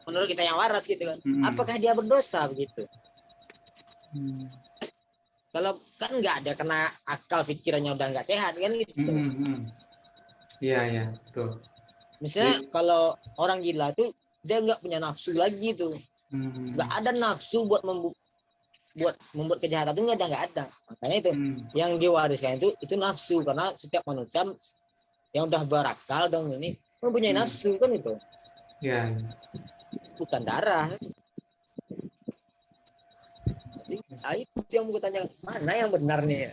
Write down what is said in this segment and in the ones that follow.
menurut kita yang waras gitu kan. Apakah dia berdosa begitu? Kalau kan nggak ada, kena akal pikirannya udah nggak sehat kan gitu. Iya, betul. Misalnya kalau orang gila tuh dia nggak punya nafsu lagi tuh, nggak ada nafsu buat membuat kejahatan itu nggak ada. Makanya itu yang diwariskan itu nafsu, karena setiap manusia yang udah berakal dong ini mempunyai nafsu kan itu. Ya. Bukan darah. Jadi itu yang mau tanya, mana yang benarnya?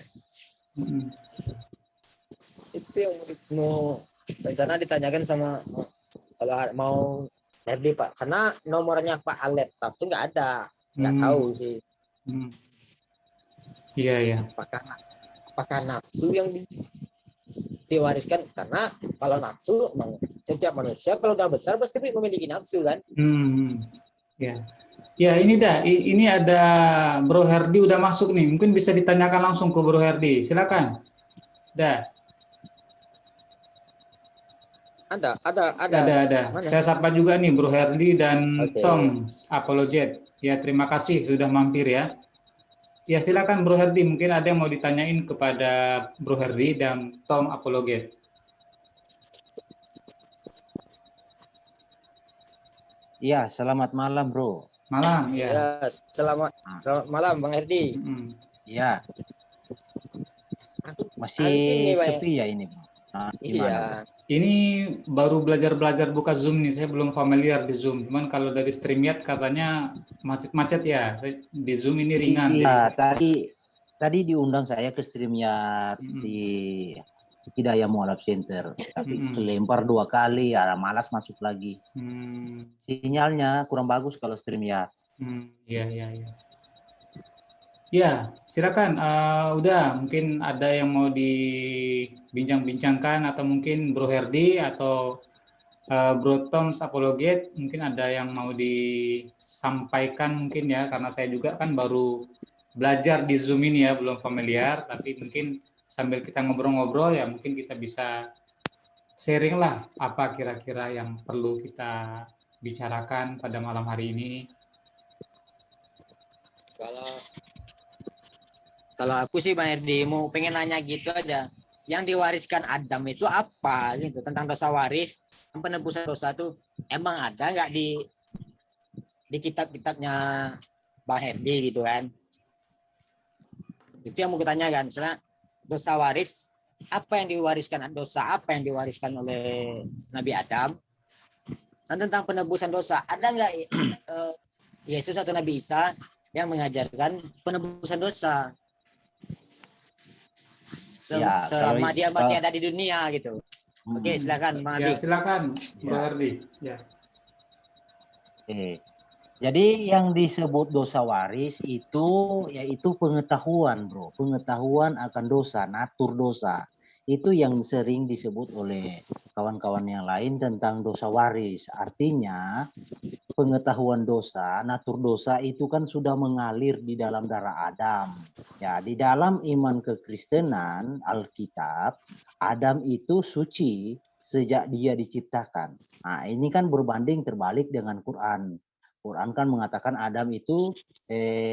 Itu yang mau rencana ditanyakan sama kalau mau Herdi Pak, karena nomornya Pak Alep itu nggak ada, nggak tahu sih. Iya. Apakah nafsu yang diwariskan? Karena kalau nafsu, setiap manusia kalau udah besar pasti memiliki nafsu kan. Ya ini ini ada Bro Herdi udah masuk nih, mungkin bisa ditanyakan langsung ke Bro Herdi, silakan. Ada. Mana? Saya sapa juga nih Bro Herdi dan Tom Apologet. Ya, terima kasih sudah mampir ya. Ya, silakan Bro Herdi, mungkin ada yang mau ditanyain kepada Bro Herdi dan Tom Apologet. Iya, selamat malam Bro. Malam, ya. Ya, selamat malam Bang Herdi. Iya. Masih sepi ya ini, Bro. Iya. Ini baru belajar buka Zoom nih, saya belum familiar di Zoom. Cuman kalau dari StreamYard katanya macet-macet ya. Di Zoom ini ringan. Iya, tadi diundang saya ke StreamYard si Hidayah Mualaf Center, tapi kelempar 2 kali, ya malas masuk lagi. Sinyalnya kurang bagus kalau StreamYard. Iya. Ya, silakan. Udah, mungkin ada yang mau dibincang-bincangkan atau mungkin Bro Herdi atau Bro Tom Apologet, mungkin ada yang mau disampaikan mungkin ya, karena saya juga kan baru belajar di Zoom ini ya, belum familiar, tapi mungkin sambil kita ngobrol-ngobrol ya mungkin kita bisa sharing lah apa kira-kira yang perlu kita bicarakan pada malam hari ini. Kalau aku sih Bang Herdi mau pengen nanya gitu aja, yang diwariskan Adam itu apa gitu, tentang dosa waris, penebusan dosa itu emang ada nggak di kitab-kitabnya Bang Herdi gitu kan? Itu yang mau kita tanyakan, misalnya dosa waris, apa yang diwariskan, dosa apa yang diwariskan oleh Nabi Adam, dan tentang penebusan dosa ada nggak Yesus atau Nabi Isa yang mengajarkan penebusan dosa selama dia masih ada di dunia gitu. Oke, silakan Bang Herdi. Ya, silakan Bang Herdi. Ya. Jadi yang disebut dosa waris itu yaitu pengetahuan, Bro. Pengetahuan akan dosa, natur dosa. Itu yang sering disebut oleh kawan-kawan yang lain tentang dosa waris. Artinya pengetahuan dosa, natur dosa itu kan sudah mengalir di dalam darah Adam. Ya, di dalam iman kekristenan, Alkitab, Adam itu suci sejak dia diciptakan. Nah, ini kan berbanding terbalik dengan Quran. Quran kan mengatakan Adam itu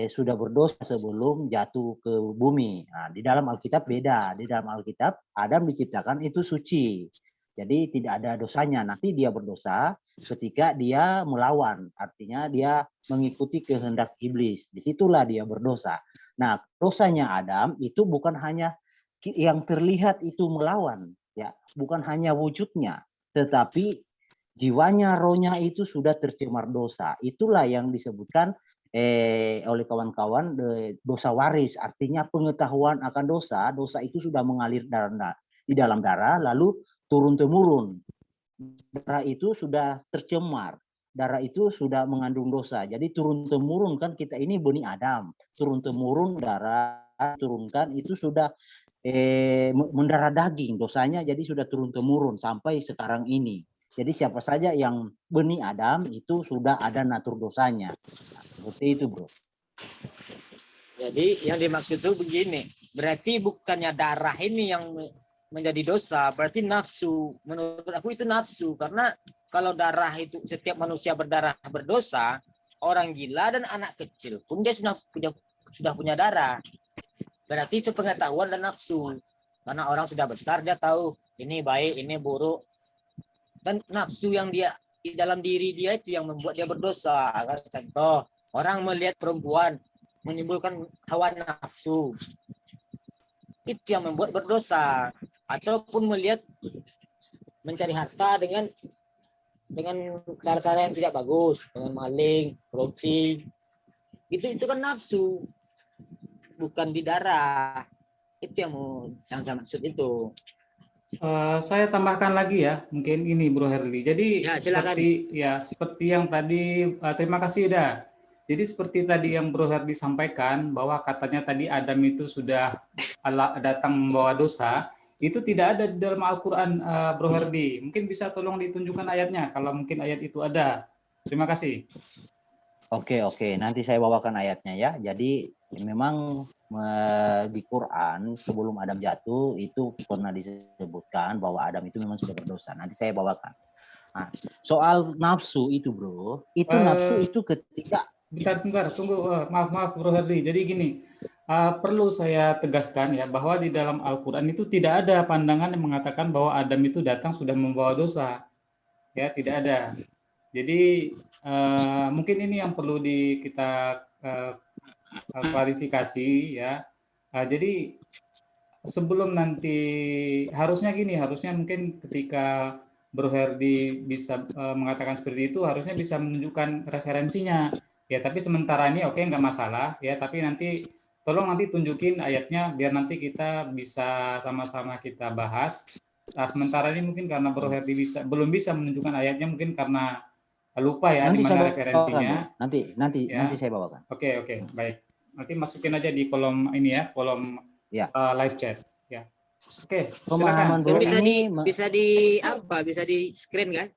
sudah berdosa sebelum jatuh ke bumi. Nah, di dalam Alkitab beda. Di dalam Alkitab Adam diciptakan itu suci. Jadi tidak ada dosanya. Nanti dia berdosa ketika dia melawan. Artinya dia mengikuti kehendak iblis. Disitulah dia berdosa. Nah, dosanya Adam itu bukan hanya yang terlihat itu melawan. Ya, bukan hanya wujudnya. Tetapi jiwanya, rohnya itu sudah tercemar dosa. Itulah yang disebutkan oleh kawan-kawan dosa waris. Artinya pengetahuan akan dosa. Dosa itu sudah mengalir di dalam darah, lalu turun-temurun. Darah itu sudah tercemar. Darah itu sudah mengandung dosa. Jadi turun-temurun kan kita ini benih Adam. Turun-temurun darah turunkan itu sudah mendarah daging dosanya, jadi sudah turun-temurun sampai sekarang ini. Jadi siapa saja yang benih Adam itu sudah ada natur dosanya. Nah, seperti itu, Bro. Jadi yang dimaksud itu begini, berarti bukannya darah ini yang menjadi dosa, berarti nafsu. Menurut aku itu nafsu, karena kalau darah itu setiap manusia berdarah berdosa, orang gila dan anak kecil pun dia sudah punya darah. Berarti itu pengetahuan dan nafsu. Karena orang sudah besar dia tahu ini baik, ini buruk. Dan nafsu yang dia di dalam diri dia itu yang membuat dia berdosa. Contoh, orang melihat perempuan menimbulkan hawa nafsu. Itu yang membuat berdosa. Ataupun melihat mencari harta dengan cara-cara yang tidak bagus, dengan maling, korupsi. Itu kan nafsu, bukan di darah. Itu yang saya maksud itu. Saya tambahkan lagi ya, mungkin ini Bro Herli. Jadi Ya, silakan. seperti yang tadi, terima kasih dah. Jadi seperti tadi yang Bro Herli sampaikan bahwa katanya tadi Adam itu sudah datang membawa dosa, itu tidak ada di dalam Al-Quran, Bro Herli. Mungkin bisa tolong ditunjukkan ayatnya, kalau mungkin ayat itu ada. Terima kasih. Oke, nanti saya bawakan ayatnya ya. Jadi memang di Quran sebelum Adam jatuh itu pernah disebutkan bahwa Adam itu memang sudah berdosa. Nanti saya bawakan. Nah, soal nafsu itu bro, itu nafsu itu ketika Sebentar, tunggu. Maaf Bro Herli. Jadi gini, perlu saya tegaskan ya bahwa di dalam Al-Quran itu tidak ada pandangan yang mengatakan bahwa Adam itu datang sudah membawa dosa. Ya, tidak ada. Jadi mungkin ini yang perlu kita klarifikasi ya. Jadi sebelum nanti harusnya mungkin ketika Bro Herdi bisa mengatakan seperti itu harusnya bisa menunjukkan referensinya ya, tapi sementara ini oke, nggak masalah ya, tapi nanti tolong nanti tunjukin ayatnya biar nanti kita bisa sama-sama kita bahas. Nah, sementara ini mungkin karena Bro Herdi belum bisa menunjukkan ayatnya, mungkin karena lupa ya di nanti mana saya bawakan bro. referensinya ya. Nanti saya bawakan. Oke, baik, nanti masukin aja di kolom ini ya, kolom Ya. live chat ya. Oke, Pemahaman silakan. bro Bisa di screen kan?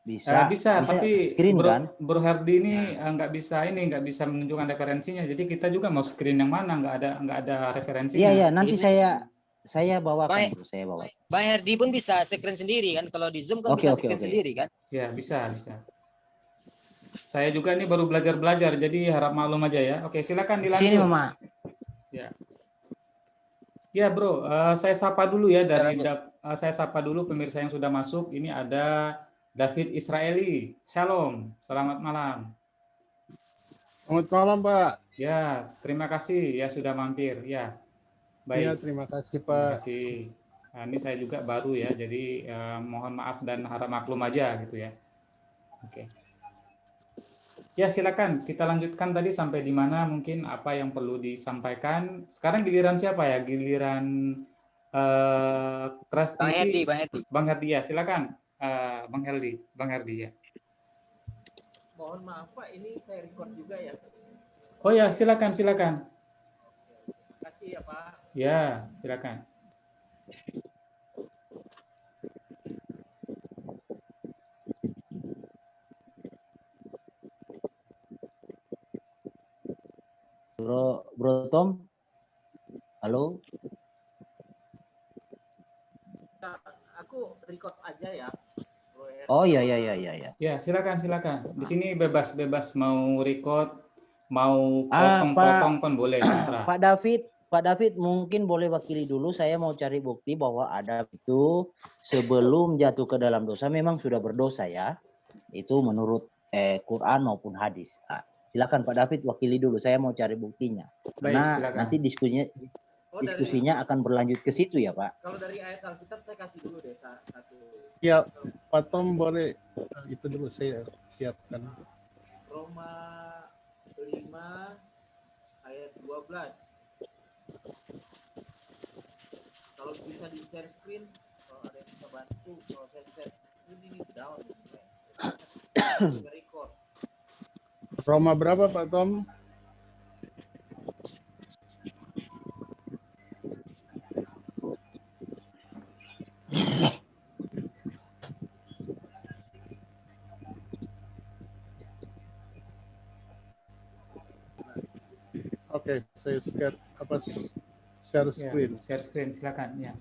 bisa Tapi screen kan? Bro Hardi ini nggak bisa menunjukkan referensinya. Jadi kita juga mau screen yang mana, nggak ada referensinya. Iya, nanti saya bawakan bro, saya bawakan. Bang Herdi pun bisa screen sendiri kan, kalau di Zoom kan Oke. screen sendiri kan? Ya, bisa. Saya juga ini baru belajar, jadi harap maklum aja ya. Oke, silakan dilanjut. Sini Mama. Ya Bro, saya sapa dulu ya saya sapa dulu pemirsa yang sudah masuk. Ini ada David Israeli. Shalom, selamat malam. Selamat malam Pak. Ya, terima kasih ya sudah mampir ya. Baik. Ya, terima kasih Pak. Terima kasih. Nah, ini saya juga baru ya, jadi mohon maaf dan harap maklum aja gitu ya. Oke. Ya, silakan kita lanjutkan tadi sampai di mana, mungkin apa yang perlu disampaikan. Sekarang giliran siapa ya? Giliran Trust TV. Bang Herdi ya, silakan. Bang Herdi ya. Mohon maaf Pak, ini saya record juga ya. Oh ya, silakan. Terima kasih ya Pak. Ya, silakan. Bro Tom. Halo. Nah, aku record aja ya. Oh iya. Ya, silakan. Di sini bebas mau record, mau potong pun boleh, terserah. Pak David mungkin boleh wakili dulu. Saya mau cari bukti bahwa Adam itu sebelum jatuh ke dalam dosa memang sudah berdosa ya. Itu menurut Quran maupun hadis. Nah, silakan Pak David wakili dulu. Saya mau cari buktinya. Karena nanti diskusinya akan berlanjut ke situ ya Pak. Kalau dari ayat Alkitab saya kasih dulu deh satu. Ya, Pak Tom boleh itu dulu saya siapkan. Roma 5 ayat 12. Kalau bisa di share screen, kalau ada yang bisa bantu, kalau saya share screen ini down. Record. Roma berapa Pak Tom? Oke, saya share screen. Share screen silakan ya.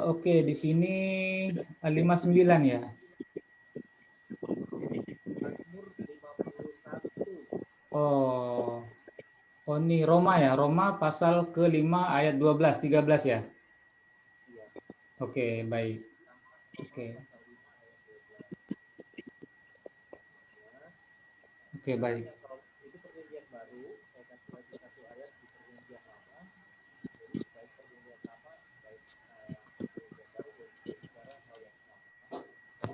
Oke, di sini 59 ya. Mazmur 51. Oh, oh ini Roma ya, Roma pasal ke-5 ayat 12, 13 ya. Iya. Oke, baik. Oke, Pasal 5 ayat 12. Ya. oke baik. Sebenarnya kalau itu perjanjian baru, saya kasih lagi satu ayat di perjanjian lama. Jadi baik perjanjian lama, baik perjanjian baru, baik berbicara hal yang sama.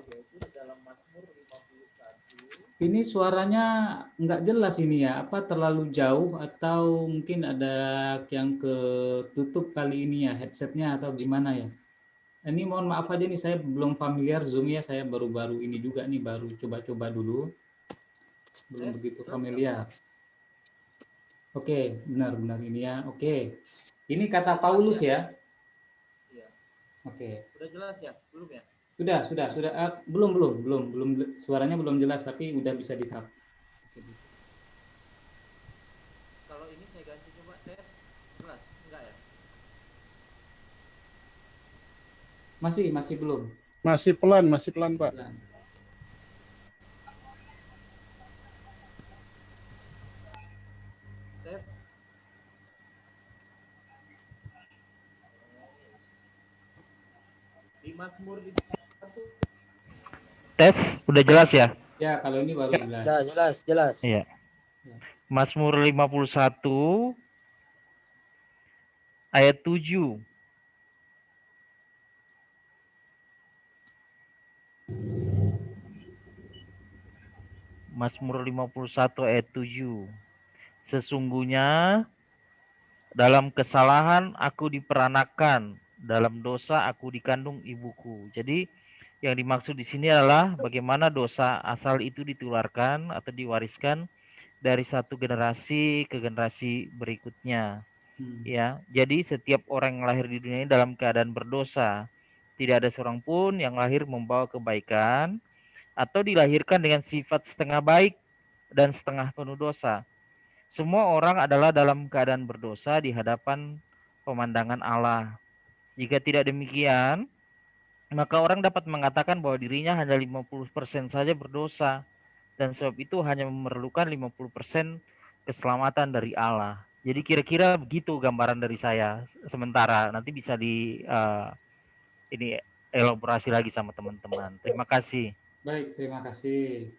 Yaitu di dalam Mazmur 51. Ini suaranya nggak jelas ini ya, apa terlalu jauh atau mungkin ada yang ketutup kali ini ya, headsetnya atau gimana ya? Ini mohon maaf aja nih, saya belum familiar Zoom ya, saya baru-baru ini juga nih, baru coba-coba dulu, belum begitu Terus familiar. Oke, benar-benar ini ya, oke. Ini kata Paulus ya? Iya. Oke. Udah jelas ya? Belum ya? Sudah. Belum. Suaranya belum jelas, tapi udah bisa ditap. Kalau ini saya ganti coba tes. Jelas? Enggak ya? Masih belum. Masih pelan Pak. Tes. Di Mazmur 51. Tes, udah jelas ya? Ya, kalau ini baru jelas. Ya, jelas. Iya. Mazmur 51 ayat 7. Mazmur 51 ayat 7. Sesungguhnya dalam kesalahan aku diperanakan, dalam dosa aku dikandung ibuku. Jadi yang dimaksud di sini adalah bagaimana dosa asal itu ditularkan atau diwariskan dari satu generasi ke generasi berikutnya. Ya, jadi setiap orang yang lahir di dunia ini dalam keadaan berdosa. Tidak ada seorang pun yang lahir membawa kebaikan atau dilahirkan dengan sifat setengah baik dan setengah penuh dosa. Semua orang adalah dalam keadaan berdosa di hadapan pemandangan Allah. Jika tidak demikian, maka orang dapat mengatakan bahwa dirinya hanya 50% saja berdosa, dan sebab itu hanya memerlukan 50% keselamatan dari Allah. Jadi kira-kira begitu gambaran dari saya. Sementara nanti bisa ini elaborasi lagi sama teman-teman. Terima kasih. Baik, terima kasih.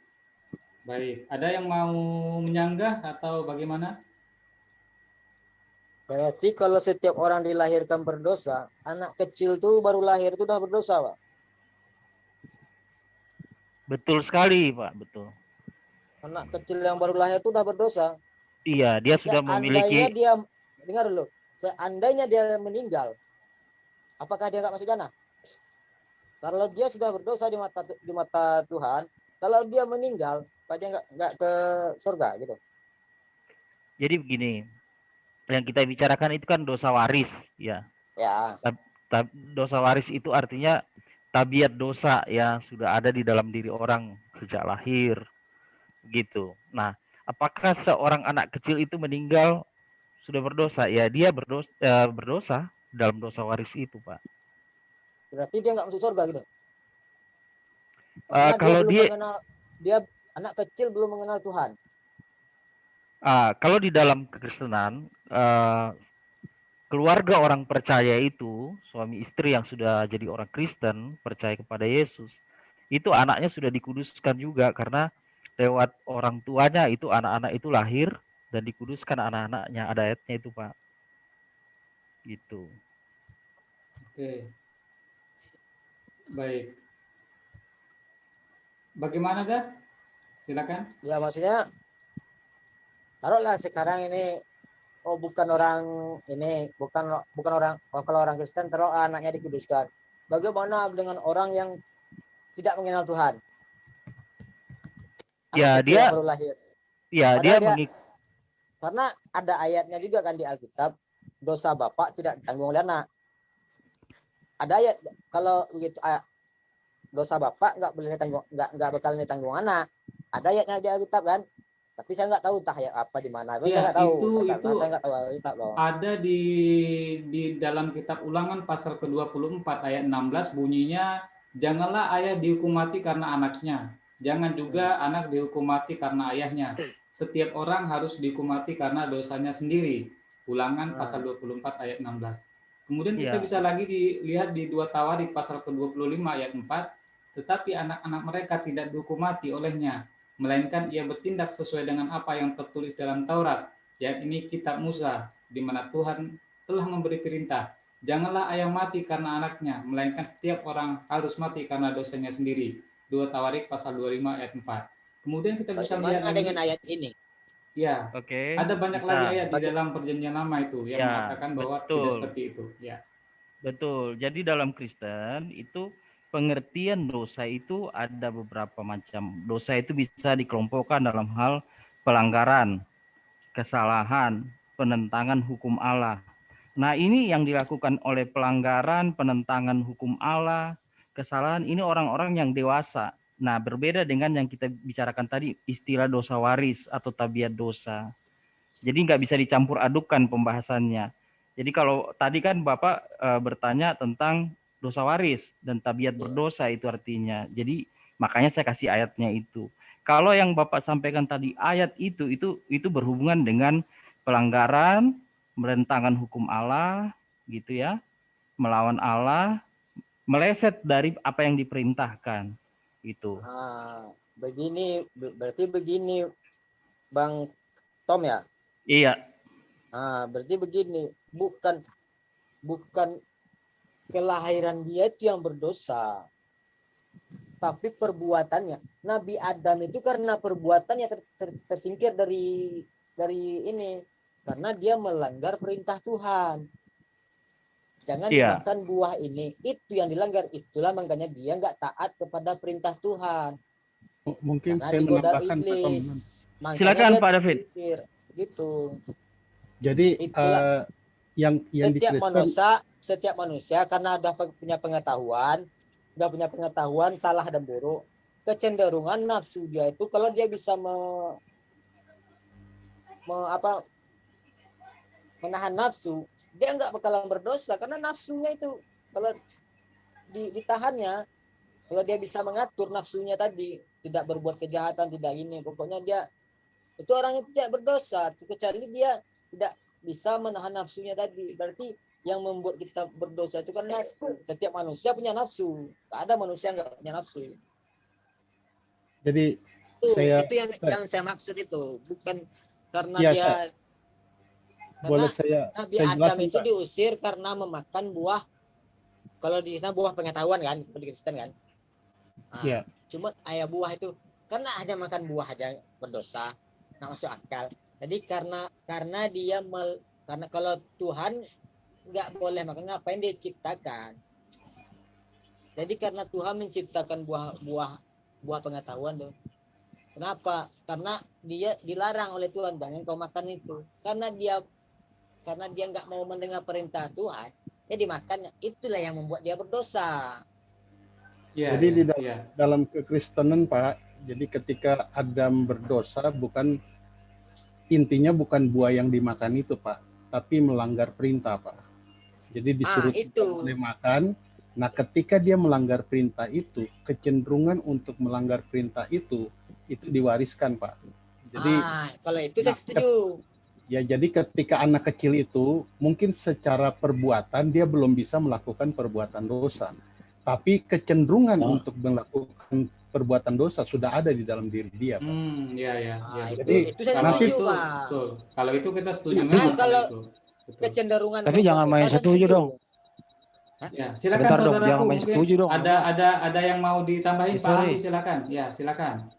Baik, ada yang mau menyanggah atau bagaimana? Berarti kalau setiap orang dilahirkan berdosa, anak kecil tuh baru lahir itu udah berdosa, Pak. Betul sekali, Pak. Betul. Anak kecil yang baru lahir itu udah berdosa. Iya, dia sudah memiliki. Dengar dulu. Seandainya dia meninggal, apakah dia nggak masuk jannah? Kalau dia sudah berdosa di mata Tuhan, kalau dia meninggal, apa dia nggak ke surga gitu? Jadi begini, yang kita bicarakan itu kan dosa waris, ya. Ya. Dosa waris itu artinya tabiat dosa yang sudah ada di dalam diri orang sejak lahir, gitu. Nah, apakah seorang anak kecil itu meninggal sudah berdosa? Ya, dia berdosa dalam dosa waris itu, Pak. Berarti dia nggak masuk surga gitu? Karena Kalau dia anak kecil belum mengenal Tuhan. Kalau di dalam kekristenan, keluarga orang percaya itu, suami istri yang sudah jadi orang Kristen, percaya kepada Yesus, itu anaknya sudah dikuduskan juga, karena lewat orang tuanya itu anak-anak itu lahir dan dikuduskan anak-anaknya. Ada ayatnya itu, Pak. Gitu. Oke. Baik. Bagaimana, Dah? Silakan. Ya, maksudnya taruhlah sekarang ini bukan orang kalau orang Kristen taruh anaknya dikuduskan. Bagaimana dengan orang yang tidak mengenal Tuhan? Ya, dia baru lahir. Ya, karena ada ayatnya juga kan di Alkitab, dosa bapak tidak ditanggung oleh anak. Ada ayat kalau begitu, dosa bapak nggak bakal ditanggung anak. Ada ayatnya di Alkitab kan? Tapi saya nggak tahu ayat apa di mana. Iya, Saya nggak tahu. itu Karena saya nggak tahu Alkitab loh. ada di dalam kitab Ulangan pasal ke-24 ayat 16 bunyinya, janganlah ayah dihukum mati karena anaknya, jangan juga anak dihukum mati karena ayahnya. Setiap orang harus dihukum mati karena dosanya sendiri. Ulangan pasal 24 ayat 16. Kemudian kita bisa lagi dilihat di 2 Tawarik pasal ke-25 ayat 4, tetapi anak-anak mereka tidak dihukum mati olehnya, melainkan ia bertindak sesuai dengan apa yang tertulis dalam Taurat, yakni kitab Musa, di mana Tuhan telah memberi perintah, janganlah ayah mati karena anaknya, melainkan setiap orang harus mati karena dosanya sendiri. 2 Tawarik pasal 25 ayat 4. Kemudian kita bisa melihat dengan ayat ini. Ya, ada banyak lagi ayat di dalam Perjanjian Lama itu yang mengatakan bahwa tidak seperti itu. Ya. Betul. Jadi dalam Kristen itu pengertian dosa itu ada beberapa macam. Dosa itu bisa dikelompokkan dalam hal pelanggaran, kesalahan, penentangan hukum Allah. Nah, ini yang dilakukan oleh pelanggaran, penentangan hukum Allah, kesalahan, ini orang-orang yang dewasa. Nah, berbeda dengan yang kita bicarakan tadi, istilah dosa waris atau tabiat dosa. Jadi nggak bisa dicampur adukan pembahasannya. Jadi kalau tadi kan Bapak bertanya tentang dosa waris dan tabiat berdosa itu artinya. Jadi makanya saya kasih ayatnya itu. Kalau yang Bapak sampaikan tadi ayat itu berhubungan dengan pelanggaran, menentangkan hukum Allah, gitu ya, melawan Allah, meleset dari apa yang diperintahkan, gitu. Berarti begini, Bang Tom ya? Iya. Berarti begini, bukan kelahiran dia itu yang berdosa, tapi perbuatannya. Nabi Adam itu karena perbuatannya tersingkir dari ini, karena dia melanggar perintah Tuhan. Jangan dimakan buah ini, itu yang dilanggar. Itulah makanya dia nggak taat kepada perintah Tuhan. Mungkin karena saya menambahkan Pak Tom. Silakan Pak David. Gitu. Jadi yang setiap manusia karena punya pengetahuan salah dan buruk, kecenderungan nafsu dia itu kalau dia bisa menahan nafsu, dia nggak bakalan berdosa karena nafsunya itu kalau ditahannya, kalau dia bisa mengatur nafsunya tadi, tidak berbuat kejahatan, tidak ini, pokoknya dia itu orang itu tidak berdosa, kecuali dia tidak bisa menahan nafsunya tadi. Berarti yang membuat kita berdosa itu kan nafsu. Setiap manusia punya nafsu, tak ada manusia yang nggak punya nafsu. Jadi itu yang saya maksud itu, bukan karena Nabi Adam itu diusir karena memakan buah, kalau di sana buah pengetahuan kan, di Kristen kan. Cuma ayah buah itu karena hanya makan buah aja berdosa, nggak masuk akal. Jadi karena dia karena kalau Tuhan nggak boleh makan, ngapain dia ciptakan? Jadi karena Tuhan menciptakan buah pengetahuan tuh. Kenapa? Karena dia dilarang oleh Tuhan, jangan kau makan itu. Karena dia nggak mau mendengar perintah Tuhan, dia dimakannya. Itulah yang membuat dia berdosa. Jadi dalam kekristenan Pak, jadi ketika Adam berdosa intinya bukan buah yang dimakan itu Pak, tapi melanggar perintah Pak. Jadi disuruh boleh makan. Nah ketika dia melanggar perintah itu, kecenderungan untuk melanggar perintah itu diwariskan Pak. Jadi kalau itu saya setuju. Ya jadi ketika anak kecil itu mungkin secara perbuatan dia belum bisa melakukan perbuatan dosa, tapi kecenderungan untuk melakukan perbuatan dosa sudah ada di dalam diri dia, Pak. Jadi itu saya setuju, Pak. Kalau itu kita setuju. Kalau kecenderungan. Tapi jangan main setuju dong. Ya, silakan saudaraku. Jangan main setuju dong. Ada yang mau ditambahin Pak Andi, silakan. Ya, silakan.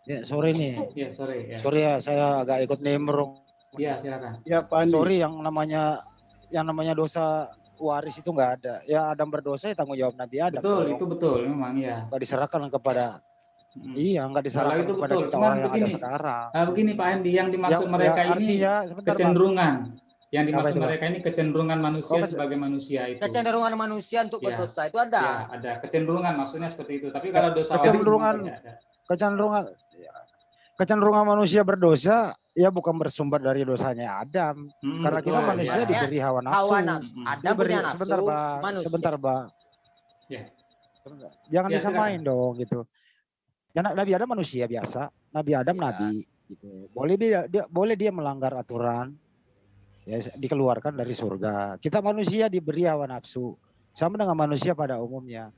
Ya, sore nih. Ya, sore ya. Sorry ya, saya agak ikut nimbrung. Ya, silakan. Ya, Pak Andi. Sorry, yang namanya dosa waris itu nggak ada. Ya Adam berdosa ya tanggung jawab Nabi Adam. Betul, itu betul memang ya. Nggak diserahkan kepada nggak diserahkan itu kepada betul. kita orang yang ada sekarang. Begini Pak Andi, yang dimaksud mereka ini kecenderungan. Yang dimaksud mereka ini kecenderungan manusia sebagai manusia itu. Kecenderungan manusia untuk berdosa itu ada. Ya, ada kecenderungan maksudnya seperti itu. Tapi kalau dosa kecenderungan kecenderungan manusia berdosa ya bukan bersumber dari dosanya Adam. Karena kita manusia diberi hawa nafsu. Hawa nafsu. Adam punya nafsu, sebentar, Pak. manusia. Sebentar, Pak. Ya. Jangan Ya, disamain silakan. dong gitu. Ya, Nabi Adam manusia biasa, Nabi Adam Iya. nabi gitu. Boleh dia melanggar aturan, ya dikeluarkan dari surga. Kita manusia diberi hawa nafsu, sama dengan manusia pada umumnya.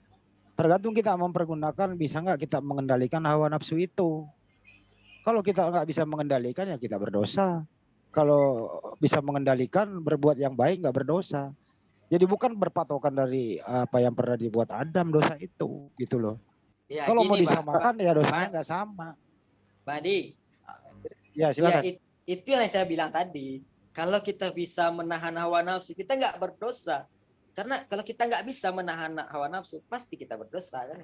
Tergantung kita mempergunakan, bisa nggak kita mengendalikan hawa nafsu itu. Kalau kita nggak bisa mengendalikan ya kita berdosa. Kalau bisa mengendalikan, berbuat yang baik nggak berdosa. Jadi bukan berpatokan dari apa yang pernah dibuat Adam dosa itu, gitu loh. Ya, Kalau mau gini, disamakan ya dosanya nggak sama. Badi. Ya silakan. Ya, itu yang saya bilang tadi. Kalau kita bisa menahan hawa nafsu, kita nggak berdosa. Karena kalau kita nggak bisa menahan hawa nafsu, pasti kita berdosa kan?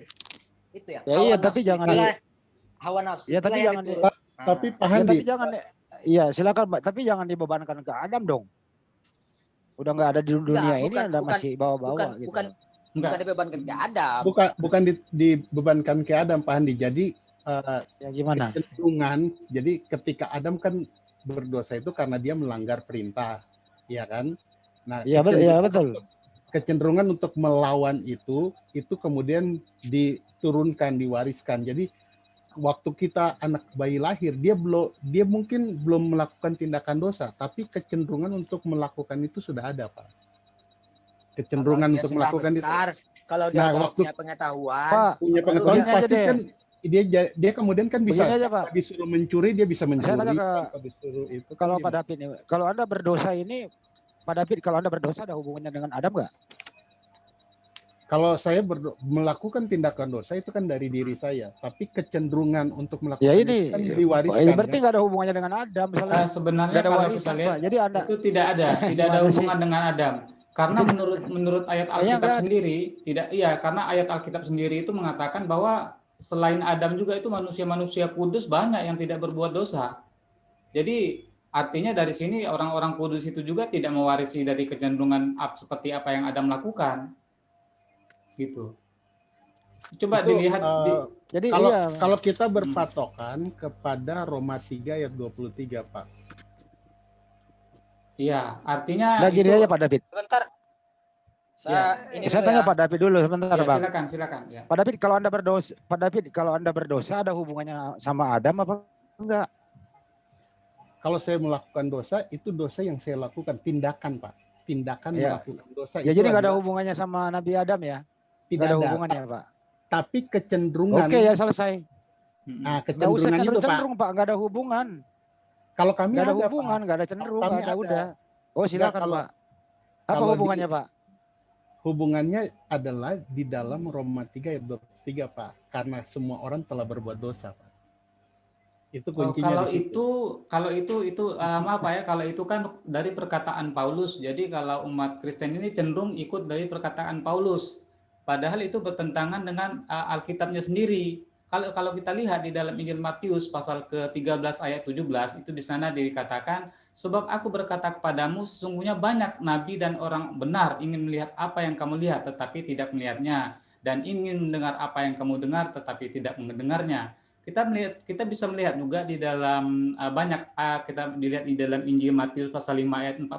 Itu ya. Ya, iya, tapi jangan hawa nafsu. Ya tapi jangan tapi Pak ya, Handi. tapi jangan iya silakan Pak, tapi jangan dibebankan ke Adam dong. Udah nggak ada di dunia ini, Anda masih bawa-bawa gitu. Bukan dibebankan ke Adam. Bukan dibebankan ke Adam, Pak Handi. Jadi ya gimana? Kecenderungan, jadi ketika Adam kan berdosa itu karena dia melanggar perintah, ya kan? Nah, iya betul. Kecenderungan untuk melawan itu kemudian diturunkan, diwariskan. Jadi waktu kita anak bayi lahir, dia mungkin belum melakukan tindakan dosa, tapi kecenderungan untuk melakukan itu sudah ada, Pak. Kecenderungan untuk melakukan besar, itu. Kalau dia punya pengetahuan, Pak, pasti kan dia kemudian kan bisa aja, Pak. disuruh mencuri, dia bisa mencuri. Saya tanya kalau Pak David ini, kalau Anda berdosa ini, Pak David, kalau Anda berdosa ada hubungannya dengan Adam nggak? Kalau saya melakukan tindakan dosa itu kan dari diri saya, tapi kecenderungan untuk melakukan itu kan diwariskan. Berarti nggak ada hubungannya dengan Adam, misalnya. Sebenarnya kalau kita lihat, jadi Anda itu tidak ada hubungan dengan Adam. Karena menurut ayat Alkitab sendiri karena ayat Alkitab sendiri itu mengatakan bahwa selain Adam juga itu manusia-manusia kudus banyak yang tidak berbuat dosa. Jadi artinya dari sini orang-orang kudus itu juga tidak mewarisi dari kecenderungan seperti apa yang Adam lakukan. Gitu. Coba itu, dilihat jadi kalau kita berpatokan kepada Roma 3 ayat 23, Pak. Iya, artinya gini aja Pak David. Sebentar. Saya tanya Pak David dulu sebentar, Bang. Silakan. Ya. Pak David, kalau Anda berdosa ada hubungannya sama Adam apa enggak? Kalau saya melakukan dosa, itu dosa yang saya lakukan, tindakan, Pak. Tindakan melakukan dosa. Ya, jadi nggak ada hubungannya sama Nabi Adam ya? Tidak ada hubungannya, Pak. Tapi kecenderungan. Oke, ya selesai. Nah, kecenderungan itu, Pak. Pak, nggak ada hubungan. Kalau kami ada hubungan, nggak ada cenderung, nggak ada udah. Oh silakan Pak. Apa hubungannya Pak? Hubungannya adalah di dalam Roma 3 ayat 23, Pak. Karena semua orang telah berbuat dosa, Pak. Itu kuncinya. Kalau itu maaf Pak ya, kalau itu kan dari perkataan Paulus. Jadi kalau umat Kristen ini cenderung ikut dari perkataan Paulus. Padahal itu bertentangan dengan Alkitabnya sendiri. Kalau kita lihat di dalam Injil Matius pasal ke-13 ayat 17, itu di sana dikatakan, sebab aku berkata kepadamu, sesungguhnya banyak nabi dan orang benar ingin melihat apa yang kamu lihat, tetapi tidak melihatnya, dan ingin mendengar apa yang kamu dengar, tetapi tidak mendengarnya. Kita bisa melihat juga di dalam kita dilihat di dalam Injil Matius pasal 5 ayat 45,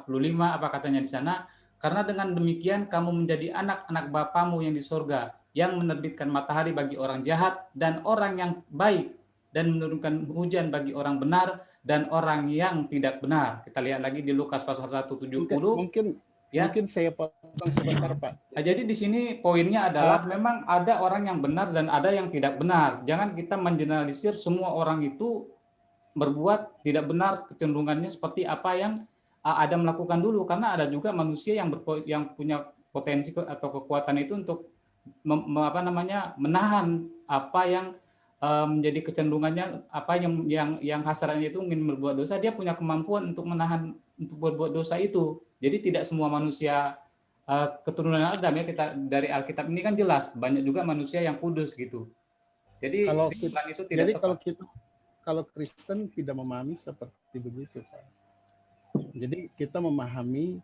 apa katanya di sana? Karena dengan demikian kamu menjadi anak-anak Bapamu yang di sorga, yang menerbitkan matahari bagi orang jahat dan orang yang baik, dan menurunkan hujan bagi orang benar dan orang yang tidak benar. Kita lihat lagi di Lukas pasal 1:70. Mungkin saya potong sebentar, Pak. Jadi di sini poinnya adalah memang ada orang yang benar dan ada yang tidak benar. Jangan kita mengeneralisir semua orang itu berbuat tidak benar, kecenderungannya seperti apa yang Adam melakukan dulu, karena ada juga manusia yang punya potensi atau kekuatan itu untuk menahan apa yang menjadi kecenderungannya, apa yang hasratnya itu ingin berbuat dosa, dia punya kemampuan untuk menahan untuk berbuat dosa itu. Jadi tidak semua manusia keturunan Adam ya, kita dari Alkitab ini kan jelas banyak juga manusia yang kudus gitu. Jadi kalau Kristen tidak memahami seperti begitu, Pak. Jadi kita memahami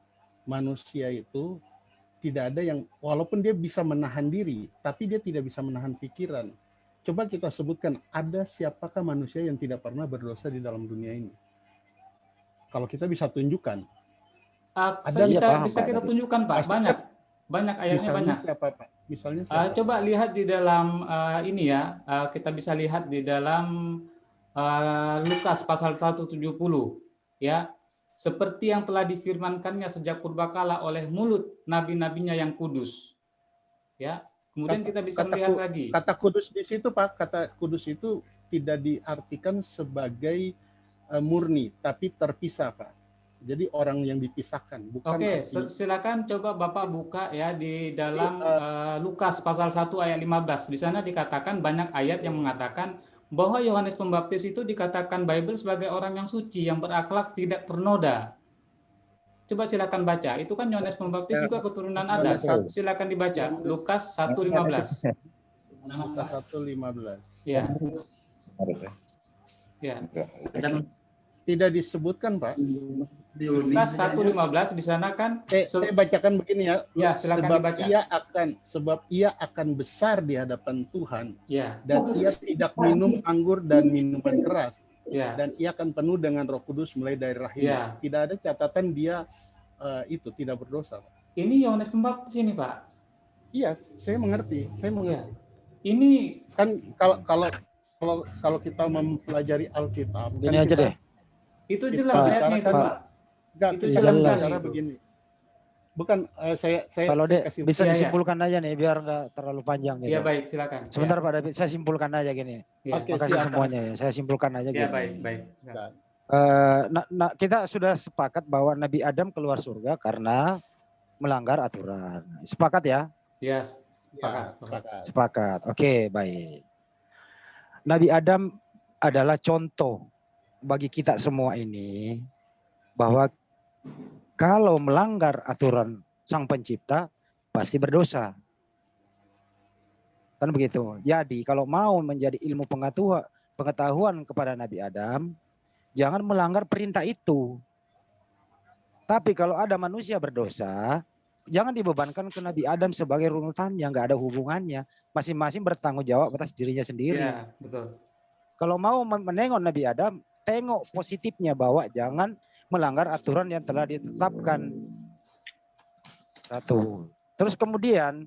manusia itu tidak ada yang, walaupun dia bisa menahan diri, tapi dia tidak bisa menahan pikiran. coba kita sebutkan, ada siapakah manusia yang tidak pernah berdosa di dalam dunia ini? Kalau kita bisa tunjukkan. Ada bisa kita tunjukkan Pak, banyak ayatnya misalnya banyak. Siapa Pak? Misalnya siapa? Coba lihat di dalam ini ya, kita bisa lihat di dalam Lukas pasal 170 ya. Seperti yang telah difirmankannya sejak purbakala oleh mulut nabi-nabinya yang kudus. Ya. Kemudian kita bisa melihat lagi. Kata kudus di situ Pak, kata kudus itu tidak diartikan sebagai murni, tapi terpisah Pak. Jadi orang yang dipisahkan, bukan. Oke, silakan coba Bapak buka ya di dalam Lukas pasal 1 ayat 15. Di sana dikatakan banyak ayat yang mengatakan bahwa Yohanes Pembaptis itu dikatakan Bible sebagai orang yang suci, yang berakhlak, tidak ternoda. Coba silakan baca. Itu kan Yohanes Pembaptis juga keturunan Adam. Silakan dibaca. Lukas 1:15. Lukas 1:15. Ya. Ya. Dan tidak disebutkan Pak. Lukas 1:15 di sana kan. Saya bacakan begini ya. Ya, silakan dibaca. Sebab ia akan besar di hadapan Tuhan. Ya. Dan ia tidak minum anggur dan minuman keras. Ya. Dan ia akan penuh dengan Roh Kudus mulai dari rahimnya. Ya. Tidak ada catatan dia itu tidak berdosa. Ini Yohanes Pembaptis ini Pak. Iya, saya mengerti. Ya. Ini kan kalau kita mempelajari Alkitab, Ini kan aja deh. Itu jelas ayatnya itu Pak. Enggak, itu kita jelas cara begini. Bukan saya kalau deh kasih bisa ya, simpulkan aja nih biar nggak terlalu panjang gitu. Ya baik, silakan. Sebentar Pak David, saya simpulkan aja gini. Ya. Oke, Makasih semuanya ya. Saya simpulkan aja Ya gini. baik. Kita sudah sepakat bahwa Nabi Adam keluar surga karena melanggar aturan. Sepakat ya? Ya, sepakat. Sepakat. Oke, baik. Nabi Adam adalah contoh bagi kita semua ini bahwa kalau melanggar aturan Sang Pencipta pasti berdosa. Kan begitu. Jadi kalau mau menjadi ilmu pengetahuan kepada Nabi Adam, jangan melanggar perintah itu. Tapi kalau ada manusia berdosa, jangan dibebankan ke Nabi Adam sebagai runutan yang nggak ada hubungannya. Masing-masing bertanggung jawab atas dirinya sendiri. Ya, betul. Kalau mau menengok Nabi Adam, tengok positifnya bahwa jangan melanggar aturan yang telah ditetapkan. Satu. Terus kemudian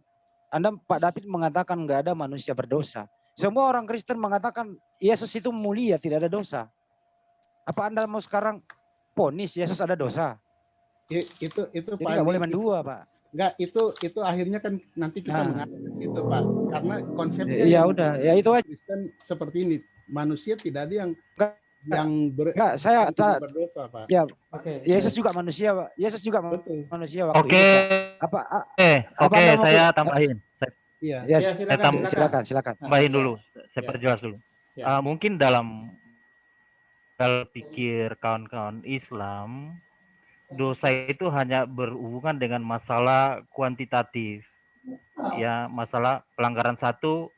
Anda Pak David mengatakan nggak ada manusia berdosa. Semua orang Kristen mengatakan Yesus itu mulia, tidak ada dosa. Apa Anda mau sekarang ponis Yesus ada dosa? Itu Jadi nggak boleh mendua Pak. Enggak, itu akhirnya kan nanti kita mengarah ke situ Pak. Karena konsepnya ya udah, ya itu aja. Kristen seperti ini. Manusia tidak ada yang saya berdosa Pak. Ya, Oke. Yesus juga manusia, Pak. Yesus juga manusia waktu Oke. itu. Oke, saya tambahin. Iya. Ya, silakan. Tambahin dulu. Saya perjelas dulu. Ya. Mungkin dalam pikir kawan-kawan Islam, dosa itu hanya berhubungan dengan masalah kuantitatif. Ya, masalah pelanggaran satu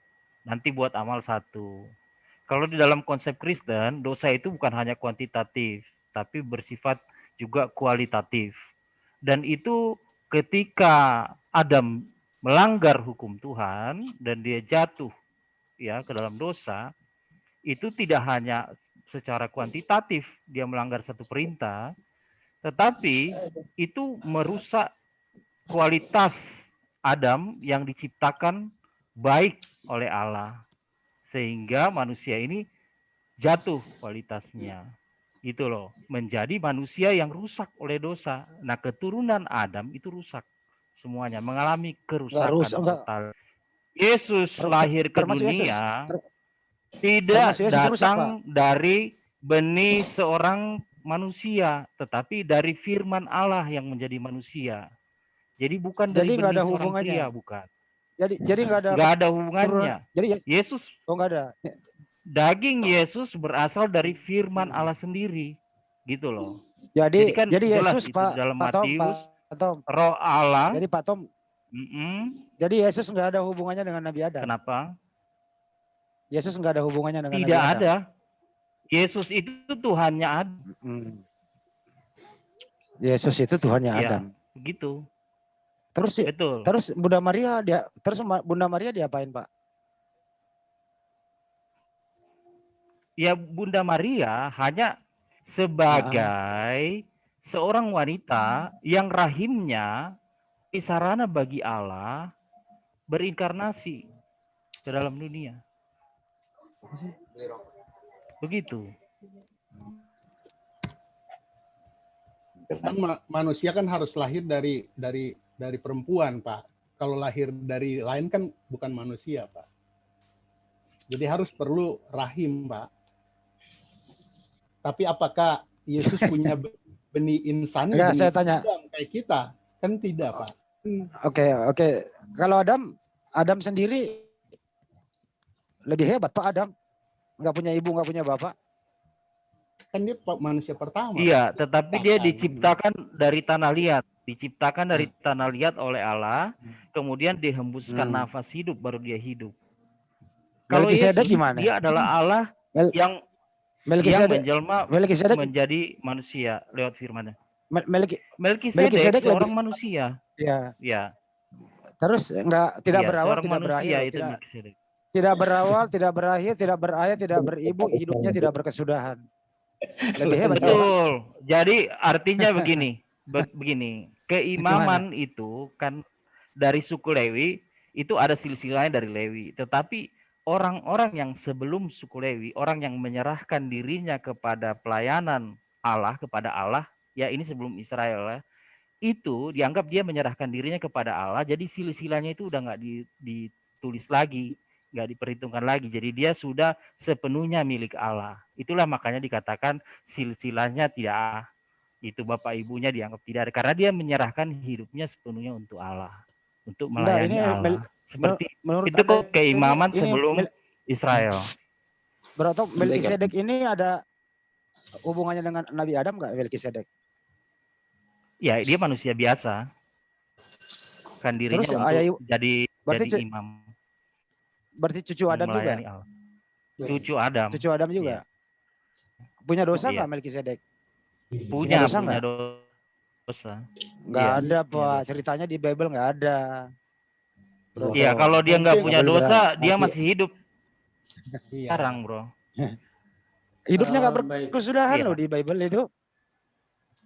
nanti buat amal satu. Kalau di dalam konsep Kristen, dosa itu bukan hanya kuantitatif, tapi bersifat juga kualitatif. Dan itu ketika Adam melanggar hukum Tuhan dan dia jatuh ya ke dalam dosa, itu tidak hanya secara kuantitatif dia melanggar satu perintah, tetapi itu merusak kualitas Adam yang diciptakan baik oleh Allah. Sehingga manusia ini jatuh kualitasnya. Itu loh, menjadi manusia yang rusak oleh dosa. Nah, keturunan Adam itu rusak semuanya, mengalami kerusakan total. Yesus lahir ke dunia tidak datang dari benih seorang manusia, tetapi dari firman Allah yang menjadi manusia. Jadi bukan dari benih seorang pria, bukan. Jadi nggak ada hubungannya. Jadi Yesus nggak ada. Daging Yesus berasal dari firman Allah sendiri, gitu loh. Jadi kan Yesus Pak dalam Matius, Roh Allah. Jadi Pak Tom. Jadi Yesus nggak ada hubungannya dengan Nabi Adam. Kenapa? Yesus nggak ada hubungannya dengan Nabi Adam. Tidak ada. Yesus itu Tuhannya Adam. Yesus itu Tuhannya Adam. Begitu. Terus, Bunda Maria diapain Pak? ya Bunda Maria hanya sebagai seorang wanita yang rahimnya sarana bagi Allah berinkarnasi ke dalam dunia. Begitu. Kan manusia kan harus lahir dari perempuan, Pak. Kalau lahir dari lain kan bukan manusia, Pak. Jadi harus perlu rahim, Pak. Tapi apakah Yesus punya benih insani, Enggak, benih saya tanya. kayak kita? Kan tidak, Pak. Oke. Kalau Adam sendiri lebih hebat, Pak. Adam nggak punya ibu, nggak punya bapak. Kan dia manusia pertama. Iya, tetapi dia diciptakan dari tanah liat. Diciptakan dari tanah liat oleh Allah, kemudian dihembuskan nafas hidup, baru dia hidup. Kalau Melkisedek Yesus, gimana? dia adalah Allah yang menjelma menjadi manusia lewat firman-Nya. Melkisedek seorang manusia. Ya. Ya. Terus tidak Ya, berawal, seorang tidak manusia berakhir, itu Melkisedek. tidak berawal, tidak berakhir, tidak berayat, tidak beribu, hidupnya tidak berkesudahan. Lebih hebat. Betul. Jadi artinya begini, keimaman itu kan dari suku Lewi itu ada silsilahnya dari Lewi, tetapi orang-orang yang sebelum suku Lewi, orang yang menyerahkan dirinya kepada pelayanan Allah, kepada Allah, ya ini sebelum Israel ya, itu dianggap dia menyerahkan dirinya kepada Allah, jadi silsilahnya itu udah nggak ditulis lagi, nggak diperhitungkan lagi, jadi dia sudah sepenuhnya milik Allah. Itulah makanya dikatakan silsilahnya tidak, itu bapak ibunya dianggap tidak ada, karena dia menyerahkan hidupnya sepenuhnya untuk Allah, untuk melayani Allah. Seperti itu kok keimaman sebelum Israel. Berarti Melkisedek ini ada hubungannya dengan Nabi Adam nggak, Melkisedek? Ya, dia manusia biasa. Kan dirinya terus, untuk jadi imam. Berarti cucu Adam juga? Allah. Cucu Adam. Cucu Adam juga? Iya. Punya dosa nggak Melkisedek? Punya dosa. Nggak ada, Pak. Ceritanya di Bible nggak ada. Iya, kalau dia nggak punya dosa, dia masih hidup. Sekarang, bro. Hidupnya nggak berkesudahan loh di Bible itu.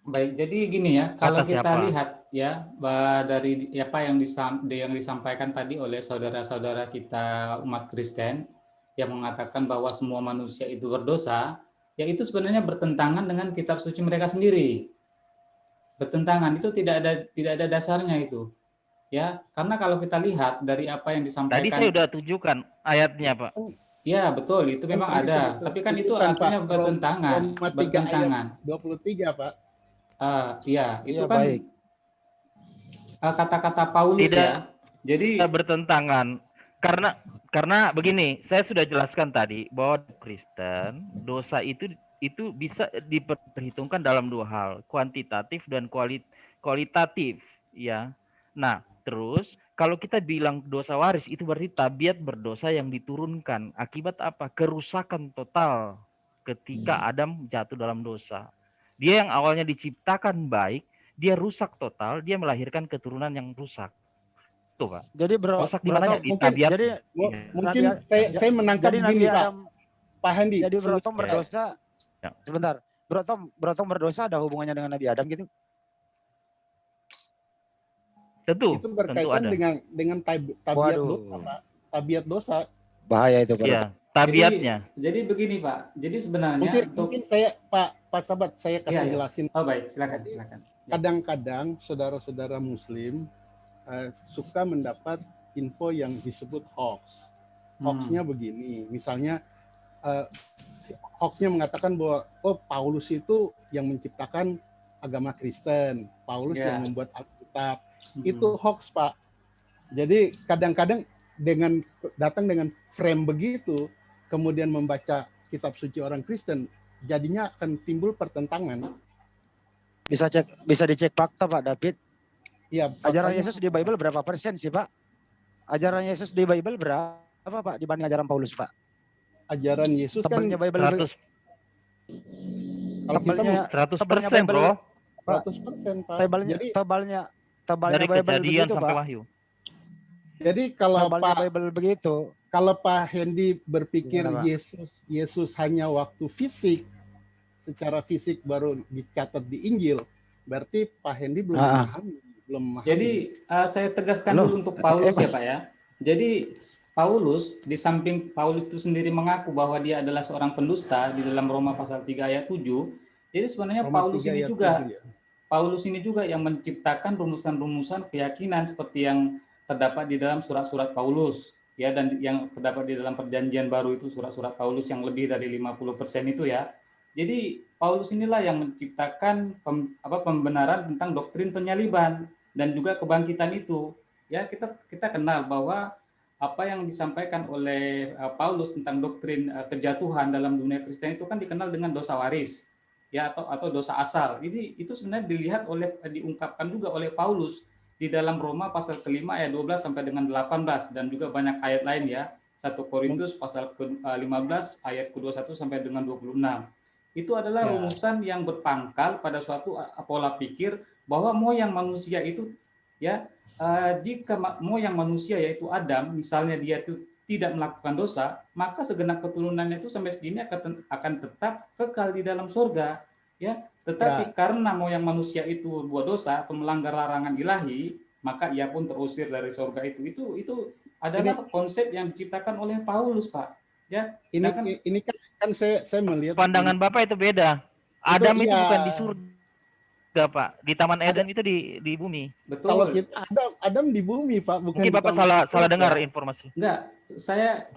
Baik, jadi gini ya, kalau kita lihat ya dari apa yang disampaikan tadi oleh saudara-saudara kita umat Kristen yang mengatakan bahwa semua manusia itu berdosa, ya itu sebenarnya bertentangan dengan kitab suci mereka sendiri. Bertentangan, itu tidak ada dasarnya itu. Ya, karena kalau kita lihat dari apa yang disampaikan. Tadi saya sudah tunjukkan ayatnya, Pak. Ya, betul, itu memang ada. Tapi kan itu artinya bertentangan. Bertentangan. 23, Pak. Iya, itu kan kata-kata Paulus ya. Jadi bertentangan. Karena begini, saya sudah jelaskan tadi bahwa Kristen dosa itu bisa diperhitungkan dalam dua hal, kuantitatif dan kualitatif, ya. Nah, terus kalau kita bilang dosa waris itu berarti tabiat berdosa yang diturunkan akibat apa? Kerusakan total ketika Adam jatuh dalam dosa. Dia yang awalnya diciptakan baik, dia rusak total, dia melahirkan keturunan yang rusak. Tuh, Pak. Jadi rusak di mana? Di tabiat. Jadi mungkin saya menangkap begini, Pak Handi. Jadi Brotom berdosa. Ya. Sebentar. Brotom berdosa ada hubungannya dengan Nabi Adam gitu? Tentu. Itu berkaitan dengan tabiat dosa, Pak. Tabiat dosa. Bahaya itu, Pak. Ya, tabiatnya. Jadi begini, Pak. Jadi sebenarnya mungkin saya Pak Sabat saya kasih jelasin. Oh, baik, silakan. Kadang-kadang saudara-saudara Muslim suka mendapat info yang disebut hoax. Hoaxnya begini, misalnya hoaxnya mengatakan bahwa Paulus itu yang menciptakan agama Kristen, Paulus yang membuat Alkitab. Itu hoax, Pak. Jadi kadang-kadang datang dengan frame begitu, kemudian membaca kitab suci orang Kristen, jadinya akan timbul pertentangan. Bisa dicek fakta, Pak David. Iya. Ajaran Yesus di Bible berapa persen sih, Pak? Ajaran Yesus di Bible berapa, Pak, dibanding ajaran Paulus, Pak? Ajaran Yesus tebalnya kan Bible 100%, bro. 100%, Pak. Tebalnya dari Bible Kejadian begitu, sampai Pak. Wahyu. Jadi kalau Pak Bible begitu, kalau Pak Hendy berpikir Gimana, Pak? Yesus hanya waktu fisik, secara fisik baru dicatat di Injil, berarti Pak Hendy belum memahami. Jadi saya tegaskan Loh, dulu untuk Paulus ya Pak ya. Jadi Paulus, di samping Paulus itu sendiri mengaku bahwa dia adalah seorang pendusta di dalam Roma pasal 3 ayat 7. Jadi sebenarnya Roma Paulus 3 ini ayat juga 7, ya. Paulus ini juga yang menciptakan rumusan-rumusan keyakinan seperti yang terdapat di dalam surat-surat Paulus ya, dan yang terdapat di dalam perjanjian baru itu surat-surat Paulus yang lebih dari 50% itu ya. Jadi Paulus inilah yang menciptakan pembenaran tentang doktrin penyaliban dan juga kebangkitan itu. Ya, kita kenal bahwa apa yang disampaikan oleh Paulus tentang doktrin kejatuhan dalam dunia Kristen itu kan dikenal dengan dosa waris ya, atau dosa asal. Ini itu sebenarnya diungkapkan juga oleh Paulus di dalam Roma pasal kelima ayat 12 sampai dengan 18 dan juga banyak ayat lain ya. 1 Korintus pasal ke-15 ayat ke-21 sampai dengan 26. Itu adalah rumusan yang berpangkal pada suatu pola pikir bahwa moyang manusia itu ya, jika moyang manusia yaitu Adam misalnya dia itu tidak melakukan dosa, maka segenap keturunannya itu sampai segini akan tetap kekal di dalam surga ya. Tetapi karena moyang manusia itu buat dosa atau melanggar larangan ilahi, maka ia pun terusir dari surga itu. Itu adalah konsep yang diciptakan oleh Paulus, Pak. Ya, ini kan saya melihat pandangan Bapak itu beda. Adam itu bukan di surga, Pak. Di Taman Eden itu di bumi. Betul. Kalau kita Adam di bumi, Pak, bukan. Mungkin Bapak salah dengar informasi. Enggak, saya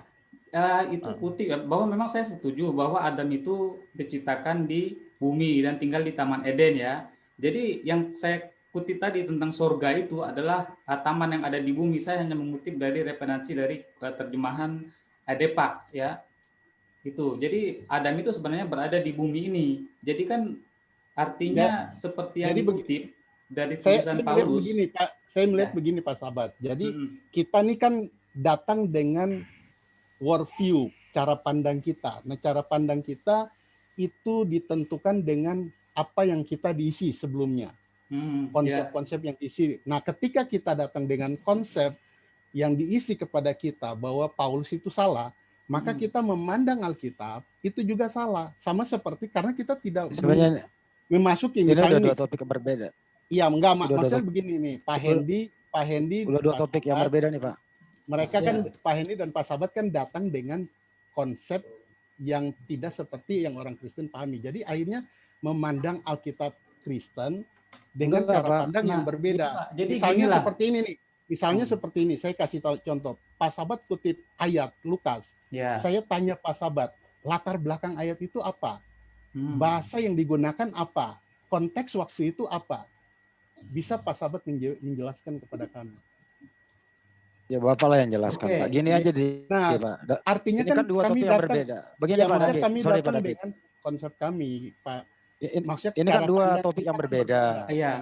itu kutip bahwa memang saya setuju bahwa Adam itu diciptakan di bumi dan tinggal di Taman Eden ya. Jadi yang saya kutip tadi tentang surga itu adalah taman yang ada di bumi. Saya hanya mengutip dari referensi dari terjemahan Depak ya. Itu. Jadi Adam itu sebenarnya berada di bumi ini. Jadi kan artinya seperti yang dikutip dari tulisan Paulus. Saya melihat begini Pak Sahabat. Jadi kita ini kan datang dengan worldview, cara pandang kita. Nah, cara pandang kita itu ditentukan dengan apa yang kita diisi sebelumnya. Konsep-konsep yang diisi. Nah, ketika kita datang dengan konsep yang diisi kepada kita bahwa Paulus itu salah, maka kita memandang Alkitab itu juga salah. Sama seperti karena kita tidak sebenarnya memasuki ini misalnya udah dua topik yang berbeda. Iya, enggak, maksudnya begini nih, Pak Hendy udah dua topik yang berbeda nih, Pak. Mereka kan Pak Hendy dan Pak Sahabat kan datang dengan konsep yang tidak seperti yang orang Kristen pahami. Jadi akhirnya memandang Alkitab Kristen dengan cara pandang yang berbeda. Jadi misalnya seperti ini nih. Misalnya seperti ini, saya kasih tahu contoh. Pak Sahabat kutip ayat Lukas. Saya tanya Pak Sahabat, latar belakang ayat itu apa? Bahasa yang digunakan apa? Konteks waktu itu apa? Bisa Pak Sahabat menjelaskan kepada kami? Ya Bapak lah yang jelaskan, Pak. Gini aja nah, Pak. Artinya ini kan dua topik yang berbeda. Begini Pak David. Kami datang dengan konsep kami, Pak. Maksudnya ini kan dua topik yang berbeda. Iya.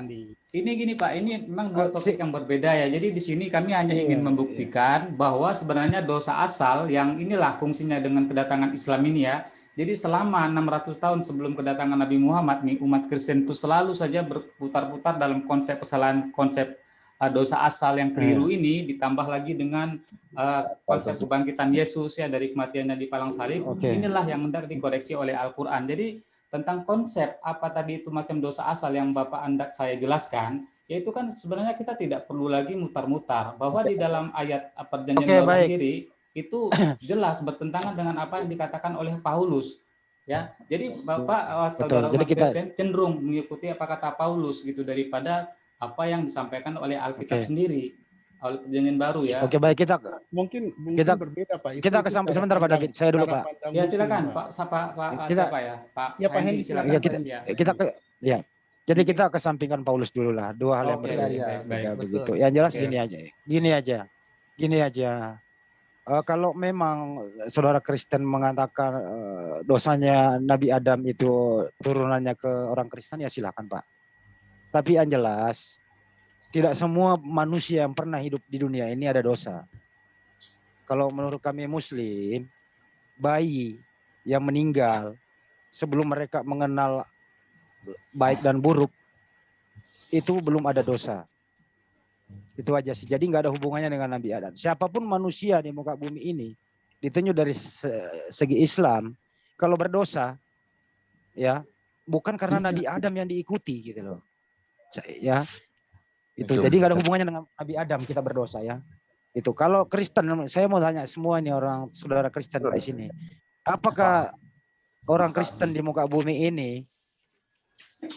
Ini gini Pak, ini memang dua topik yang berbeda ya. Jadi di sini kami hanya ingin membuktikan bahwa sebenarnya dosa asal yang inilah fungsinya dengan kedatangan Islam ini ya. Jadi selama 600 tahun sebelum kedatangan Nabi Muhammad nih, umat Kristen itu selalu saja berputar-putar dalam konsep kesalahan, konsep dosa asal yang keliru ini, ditambah lagi dengan konsep kebangkitan Yesus ya dari kematiannya di palang salib. Inilah yang hendak dikoreksi oleh Al-Quran. Jadi tentang konsep apa tadi itu macam dosa asal yang Bapak hendak saya jelaskan, yaitu kan sebenarnya kita tidak perlu lagi mutar-mutar bahwa di dalam ayat perjanjian baru sendiri itu jelas bertentangan dengan apa yang dikatakan oleh Paulus ya. Jadi Bapak saudara umat Kristen cenderung mengikuti apa kata Paulus gitu daripada apa yang disampaikan oleh Alkitab sendiri oleh perjanjian baru ya. Oke, baik, kita berbeda Pak. Kita kesampaian sebentar Pak David. Saya dulu Pak. Ya silakan Pak. Siapa ya Pak? Ya Pak Hendy silakan. Jadi kita kesampingkan Paulus dulu lah. Dua hal yang berbeda begitu. Yang jelas gini aja. Kalau memang saudara Kristen mengatakan dosanya Nabi Adam itu turunannya ke orang Kristen, ya silakan Pak. Tapi yang jelas tidak semua manusia yang pernah hidup di dunia ini ada dosa. Kalau menurut kami Muslim, bayi yang meninggal sebelum mereka mengenal baik dan buruk itu belum ada dosa. Itu aja sih. Jadi nggak ada hubungannya dengan Nabi Adam. Siapapun manusia di muka bumi ini ditinjau dari segi Islam, kalau berdosa ya bukan karena Nabi Adam yang diikuti gitu loh. Ya. Itu. Jadi nggak ada hubungannya dengan Nabi Adam kita berdosa ya. Itu. Kalau Kristen, saya mau tanya semua ini orang saudara Kristen di sini. Apakah orang Kristen di muka bumi ini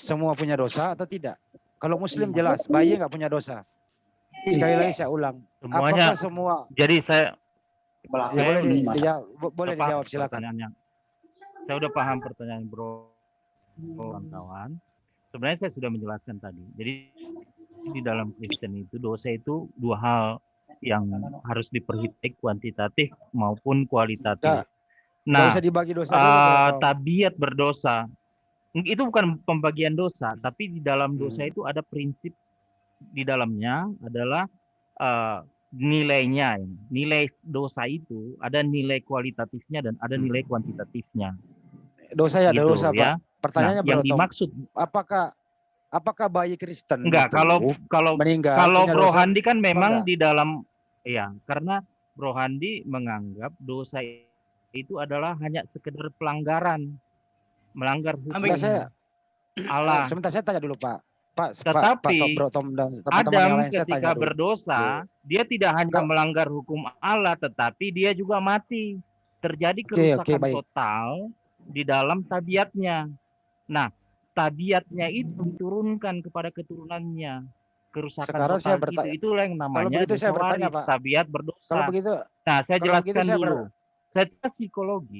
semua punya dosa atau tidak? Kalau Muslim jelas, bayi nggak punya dosa. Sekali lagi saya ulang. Semuanya. Apakah semua? Jadi saya boleh dijawab silakan. Saya udah paham pertanyaan bro, kawan-kawan. Sebenarnya saya sudah menjelaskan tadi. Jadi di dalam Kristen itu dosa itu dua hal yang harus diperhitungkan kuantitatif maupun kualitatif. Nah, dibagi dosa dulu, tabiat berdosa itu bukan pembagian dosa, tapi di dalam dosa itu ada prinsip di dalamnya adalah nilainya. Nilai dosa itu ada nilai kualitatifnya dan ada nilai kuantitatifnya. Dosa ya, gitu, dosa ya. Pak. Pertanyaannya yang dimaksud apakah bayi Kristen enggak kalau meninggal kalau Bro dosa, Handi kan memang di dalam ya, karena Bro Handi menganggap dosa itu adalah hanya sekedar pelanggaran, melanggar hukum Allah. Sebentar saya tanya dulu Pak. Tetapi Bro Tom dan teman-teman Adam yang lain, ketika berdosa, dia tidak hanya melanggar hukum Allah, tetapi dia juga mati. Terjadi kerusakan total di dalam tabiatnya. Nah, tabiatnya itu diturunkan kepada keturunannya. Kerusakan sekarang total saya bertanya, itulah yang namanya saya bertanya, Pak. Tabiat berdosa. Kalau begitu, nah, saya jelaskan dulu. Secara psikologi,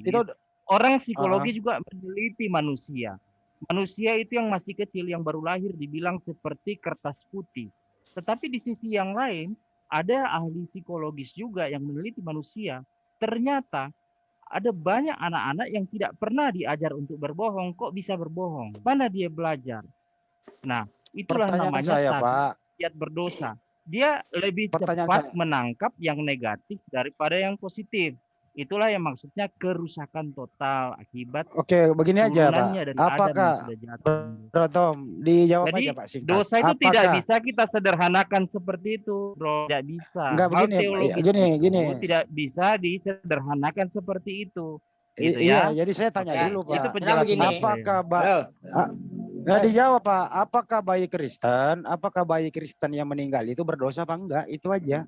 orang psikologi juga meneliti manusia. Manusia itu yang masih kecil, yang baru lahir, dibilang seperti kertas putih. Tetapi di sisi yang lain, ada ahli psikologis juga yang meneliti manusia. Ternyata ada banyak anak-anak yang tidak pernah diajar untuk berbohong, kok bisa berbohong? Mana dia belajar? Nah, itulah namanya tabiat berdosa. Dia lebih cepat menangkap yang negatif daripada yang positif. Itulah yang maksudnya kerusakan total akibat. Oke, begini aja Pak. Apakah Bro Tom dijawab jadi, aja Pak singkat. Dosa itu tidak bisa kita sederhanakan seperti itu, Bro. Tidak bisa. Enggak begini, gini. Tidak bisa disederhanakan seperti itu. Gitu iya, ya. Jadi saya tanya dulu Pak. Itu penjelasan apakah nggak dijawab Pak, apakah bayi Kristen yang meninggal itu berdosa apa enggak? Itu aja.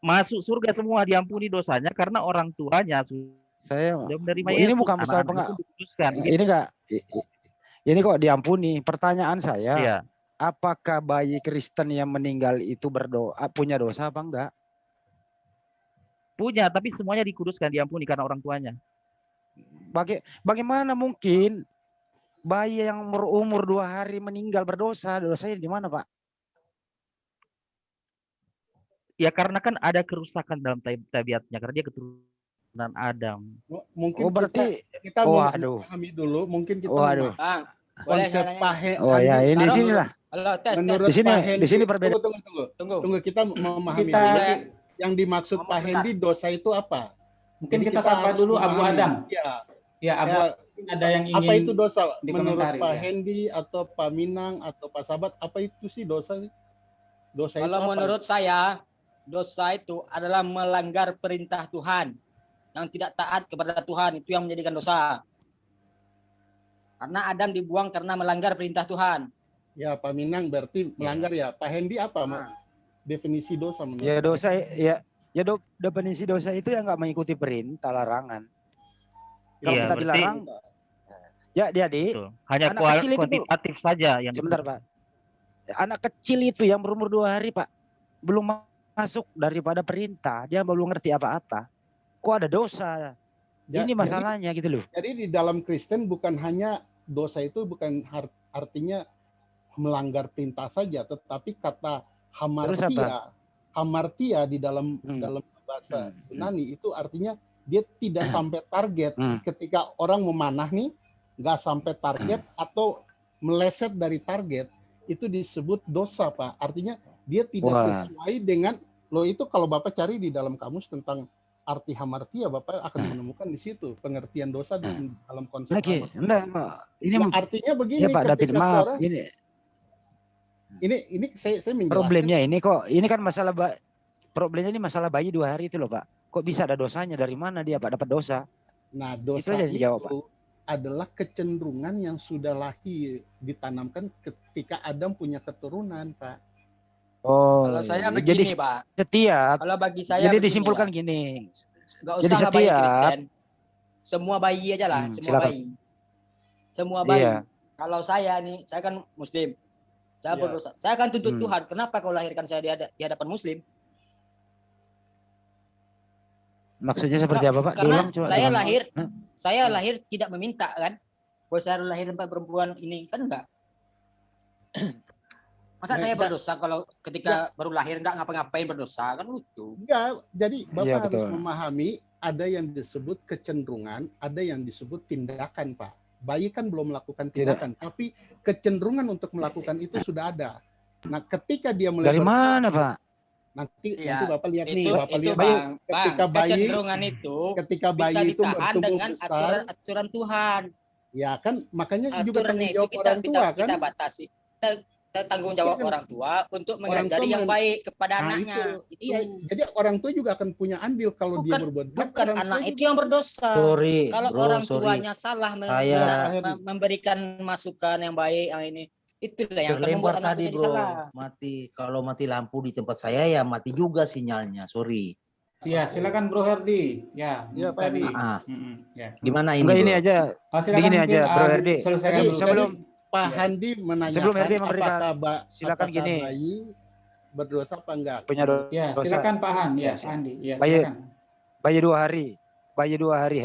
Masuk surga semua, diampuni dosanya karena orang tuanya saya menerima ini bukan masalah ini kok diampuni. Pertanyaan saya, apakah bayi Kristen yang meninggal itu punya dosa apa enggak? Punya, tapi semuanya dikuduskan, diampuni karena orang tuanya. Bagaimana mungkin bayi yang umur 2 hari meninggal berdosa? Dosanya di mana, Pak? Ya karena kan ada kerusakan dalam tabiatnya, karena dia keturunan Adam. Mungkin berarti kita memahami dulu, mungkin kita konsep Pahen. Oh ya, ini di sini lah. Menurut di sini berbeda. Tunggu, kita memahami dulu yang dimaksud Pak Hendi dosa itu apa? Mungkin kita sapa dulu Abu Adam. Ya, Abu ada yang ingin apa itu dosa menurut Pak Hendi atau Pak Minang atau Pak Sahabat, apa itu sih dosa? Dosa kalau itu menurut saya, dosa itu adalah melanggar perintah Tuhan. Yang tidak taat kepada Tuhan, itu yang menjadikan dosa. Karena Adam dibuang karena melanggar perintah Tuhan. Ya, Pak Minang berarti melanggar ya. Pak Hendi apa definisi dosa menurut? Ya dosa definisi dosa itu yang nggak mengikuti perintah, larangan. Kalau kita dilarang, ya jadi hanya kuantitatif saja yang. Sebentar Pak. Anak kecil itu yang berumur 2 hari Pak, belum masuk daripada perintah, dia belum ngerti apa-apa. Kok ada dosa? Ini masalahnya gitu loh. Jadi di dalam Kristen bukan hanya dosa itu bukan artinya melanggar perintah saja, tetapi kata hamartia di dalam bahasa Yunani itu artinya dia tidak sampai target. Ketika orang memanah nih nggak sampai target atau meleset dari target, itu disebut dosa Pak. Artinya dia tidak sesuai dengan itu kalau Bapak cari di dalam kamus tentang arti hamartia, Bapak akan menemukan di situ pengertian dosa di dalam konsep. Ini artinya begini, ya, Pak David, maaf, ini saya menjelaskan. Problemnya ini kan masalah problemnya ini masalah bayi 2 hari itu loh Pak. Kok bisa ada dosanya? Dari mana dia Pak dapat dosa? Nah, Itu dosa aja itu dijawab, Pak. adalah kecenderungan yang sudah lahir ditanamkan ketika Adam punya keturunan, Pak. Oh, Kalau saya iya. begini, Jadi Pak. setiap, Kalau bagi saya jadi begini, disimpulkan Pak. gini. Gak Jadi usah bayi setiap, Kristen. Semua bayi aja lah, semua silakan. bayi. Semua bayi. Iya. Kalau saya nih, saya kan Muslim. Saya Iya. berdosa. Saya akan tuntut Hmm. Tuhan. Kenapa kau lahirkan saya di hadapan Muslim? Maksudnya seperti apa Pak? Karena Diulang coba saya dengan- lahir, Hah? saya lahir tidak meminta kan. Kalau saya lahir tempat perempuan ini kan enggak. Masa saya berdosa kalau ketika baru lahir enggak ngapa-ngapain berdosa kan lucu. Enggak, jadi Bapak Iya, harus betul. memahami ada yang disebut kecenderungan, ada yang disebut tindakan, Pak. Bayi kan belum melakukan tindakan, tapi kecenderungan untuk melakukan itu sudah ada. Nah, ketika dia mulai Dari mana Pak? nanti Iya, Bapak lihat nih, Itu Bapak lihat Bang, ketika Bang, bayi kecenderungan itu ketika bisa bayi itu ditahan bertumbuh dengan besar, aturan Tuhan. ya kan makanya juga Aturan tanggung itu jawab orang tua kan. kita batasi. Kita tanggung jawab Iya kan? orang tua untuk Orang mengajari tua yang baik kepada Nah, anaknya. Itu. Iya, jadi orang tua juga akan punya andil kalau dia berbuat baik. Bukan orang tua anak juga- itu yang berdosa. Sorry, Kalau bro, orang sorry. tuanya salah Saya- memberikan masukan yang baik yang ini, itulah yang akan Terlempar membuat anak tadi jadi bro, salah. mati. Kalau mati lampu di tempat saya ya mati juga sinyalnya. Sorry. Ya, silakan Bro Herdi. Ya, Iya, Pak tadi. Ah, Ya. gimana ini? Enggak Bro? ini aja. Silakan Begini mungkin, aja, Bro Herdi. selesaikan Jadi, dulu. sebelum- Pak Iya. Handi menanyakan Sebelum Herdi memberikan, silakan apakah gini. bayi berdosa apa enggak? Punya dosa. Ya, silakan Pak Han. Ya, Ya, Andi. Ya, Bayi- silakan. Bayi 2 hari. Bayi 2 hari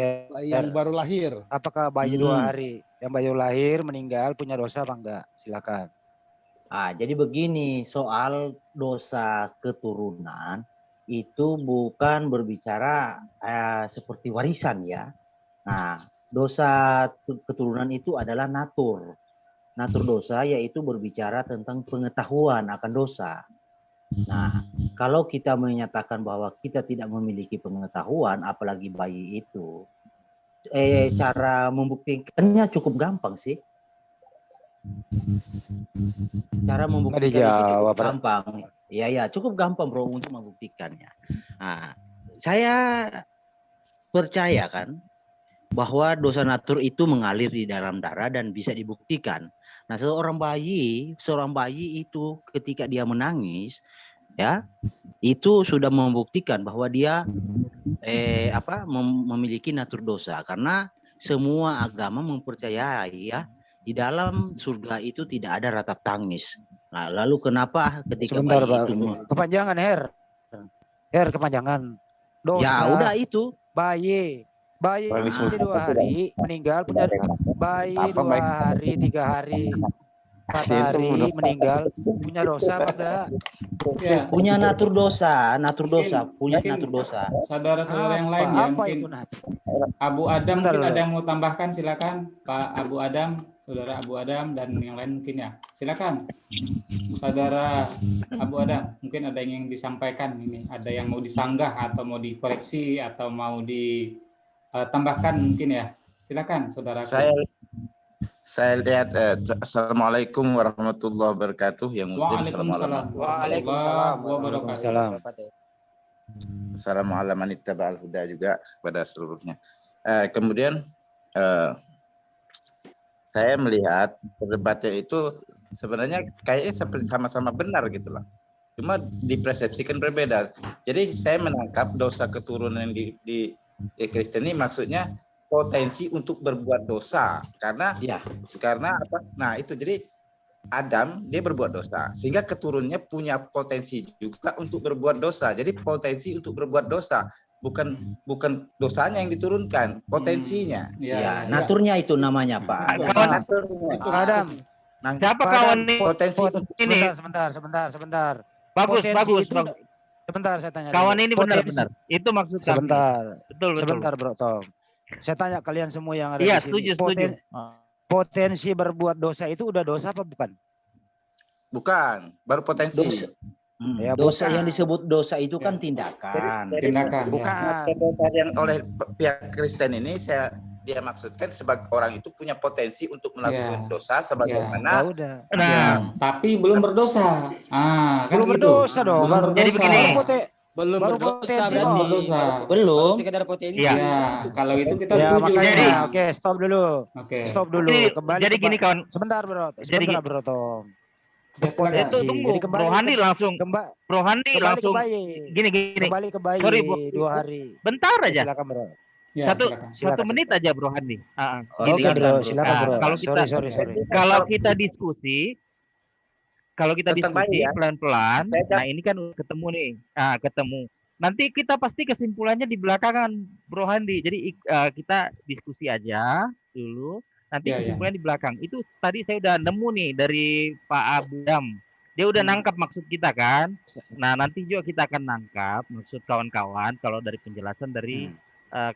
Yang baru lahir. Apakah bayi 2 hari yang bayi lahir meninggal punya dosa apa enggak? Silakan. Jadi begini, soal dosa keturunan itu bukan berbicara seperti warisan ya. Nah, dosa keturunan itu adalah natur. Natur dosa yaitu berbicara tentang pengetahuan akan dosa. Nah, kalau kita menyatakan bahwa kita tidak memiliki pengetahuan, apalagi bayi itu, cara membuktikannya cukup gampang sih. Cara membuktikan itu dijawab, cukup gampang. Ya, cukup gampang bro untuk membuktikannya. Nah, saya percaya kan bahwa dosa natur itu mengalir di dalam darah dan bisa dibuktikan. Nah, seorang bayi itu ketika dia menangis, ya, itu sudah membuktikan bahwa dia memiliki natur dosa, karena semua agama mempercayai ya di dalam surga itu tidak ada ratap tangis. Nah, lalu kenapa ketika Sebentar bayi Pak. itu Kepanjangan kepanjangan. Dosa. ya udah itu Bayi 2 hari meninggal punya bayi 2 hari 3 hari 4 hari meninggal punya dosa apa enggak? Ya, punya natur dosa, punya mungkin natur dosa. saudara-saudara yang lain ya, Apa mungkin itu natur? Abu Adam Sebentar, mungkin Bro. ada yang mau tambahkan, silakan Pak Abu Adam, saudara Abu Adam dan yang lain mungkin ya. Silakan. Saudara Abu Adam, mungkin ada yang disampaikan ini, ada yang mau disanggah atau mau dikoreksi atau mau ditambahkan mungkin ya. Silakan saudara. Saya lihat Assalamualaikum warahmatullahi wabarakatuh yang muslim. Waalaikumsalam. Waalaikumsalam Wabarakatuh. Assalamualaikum manittaba'al huda juga kepada seluruhnya. Kemudian saya melihat perdebatannya itu sebenarnya kayaknya seperti sama-sama benar gitu lah. Cuma dipersepsikan berbeda. Jadi saya menangkap dosa keturunan di Kristen ini maksudnya potensi untuk berbuat dosa karena apa? Nah itu jadi Adam dia berbuat dosa sehingga keturunannya punya potensi juga untuk berbuat dosa. Jadi potensi untuk berbuat dosa bukan dosanya yang diturunkan, potensinya. Naturnya itu namanya Pak. Adam. Nah, Siapa kawan ini? potensi untuk Ini Sebentar. bagus. Sebentar saya tanya. Kawan dulu. ini benar. Itu maksud kami. Sebentar. Betul. Sebentar Bro Tom. Saya tanya kalian semua yang ada Iya, di sini. setuju. Potensi berbuat dosa itu udah dosa apa bukan? bukan, baru potensi. Ya, Dosa bukan. yang disebut dosa itu kan tindakan. Tindakan. Bukan. Dosa yang oleh pihak Kristen ini dia maksudkan sebagai orang itu punya potensi untuk melakukan dosa Ya sebagaimana udah. Nah, tapi belum berdosa. Kan Belum gitu. berdosa dong. Belum Jadi berdosa. begini. Belum Baru berdosa potensi berarti. kok. Berdosa. Belum. Baru sekedar potensi. Iya. Ya, kalau itu kita Ya setuju. makanya, Jadi- oke, stop dulu. Oke. Stop dulu. Jadi- Kembali jadi gini, kawan. Sebentar, Bro. Jadi Sebentar, gini. Bro Tom. Ya, silakan. Itu tunggu, Jadi kembali Bro Handi langsung, Bro Handi kembali ke langsung bayi. gini. Kembali ke bayi Sorry, Bro. 2 hari. Bentar Ya, aja. silakan, Bro. Ya, satu silakan. satu menit aja, Bro Handi. Oh, Gini. Oke, Bro. silakan, Bro. Silakan, Nah, Bro. kalau kita- Sorry. Kalau kita diskusi, Tentang bayi ya. pelan-pelan, Saya nah ini kan ketemu nih, ketemu. Nanti kita pasti kesimpulannya di belakangan, Bro Handi. Jadi kita diskusi aja dulu, nanti Ya, ya. kesimpulannya di belakang. Itu tadi saya udah nemu nih dari Pak Abdam. Dia udah nangkap maksud kita kan. Nah nanti juga kita akan nangkap maksud kawan-kawan kalau dari penjelasan dari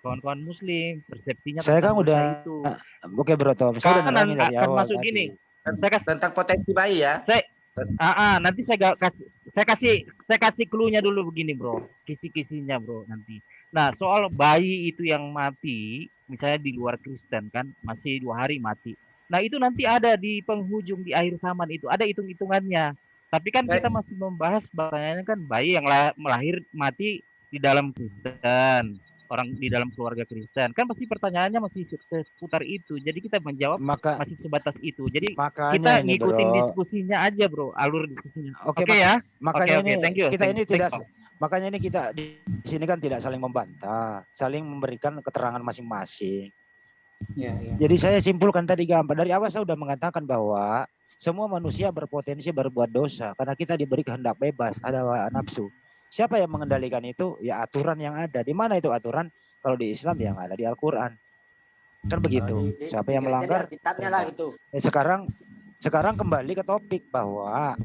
kawan-kawan Muslim, persepsinya Saya kan tentang dosa udah itu. Oke, Bro Tom. Saya udah Karena nerangin dari akan awal masuk tadi. gini. Saya kasih Tentang potensi bayi ya. nanti saya kasih clue-nya dulu begini, Bro. Kisi-kisinya, Bro, nanti. Nah, soal bayi itu yang mati, misalnya di luar Kristen kan, masih 2 hari mati. Nah, itu nanti ada di penghujung di akhir zaman itu, ada hitung-hitungannya. Tapi kan kita masih membahas bahayanya kan bayi yang melahir mati di dalam Kristen, orang di dalam keluarga Kristen. Kan pasti pertanyaannya masih seputar itu. Jadi kita menjawab masih sebatas itu. Jadi Makanya kita ini, ngikutin Bro. diskusinya aja, Bro, alur diskusinya. Oke, Oke ya. Makanya Oke, ini thank you. kita ini tidak Thank you. makanya ini kita di sini kan tidak saling membantah, saling memberikan keterangan masing-masing. Ya, ya. Jadi saya simpulkan tadi gampang. Dari awal saya sudah mengatakan bahwa semua manusia berpotensi berbuat dosa karena kita diberi kehendak bebas, ada hawa nafsu. Siapa yang mengendalikan itu? Ya aturan yang ada. Di mana itu aturan? Kalau di Islam yang ada di Al-Qur'an. Kan begitu. Siapa yang melanggar? Kitabnya lah gitu. Sekarang kembali ke topik bahwa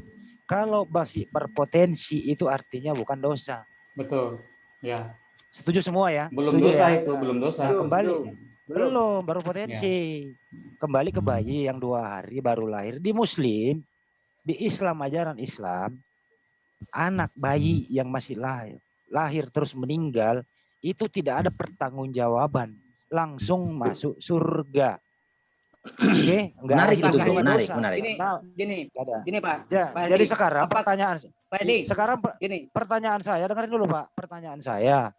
kalau masih berpotensi itu artinya bukan dosa. Betul. Ya. Setuju semua ya? Belum Setuju dosa ya? itu, belum dosa. Nah, kembali Belum. baru potensi. Kembali ke bayi yang 2 hari baru lahir di Muslim, di Islam, ajaran Islam, anak bayi yang masih lahir terus meninggal itu tidak ada pertanggungjawaban, langsung masuk surga. Oke, enggak Menarik ada itu, hitungan menarik, dosa. menarik. Gini Pak. Ya, Pak jadi Hadi, sekarang gini. pertanyaan saya, dengerin dulu Pak, pertanyaan saya.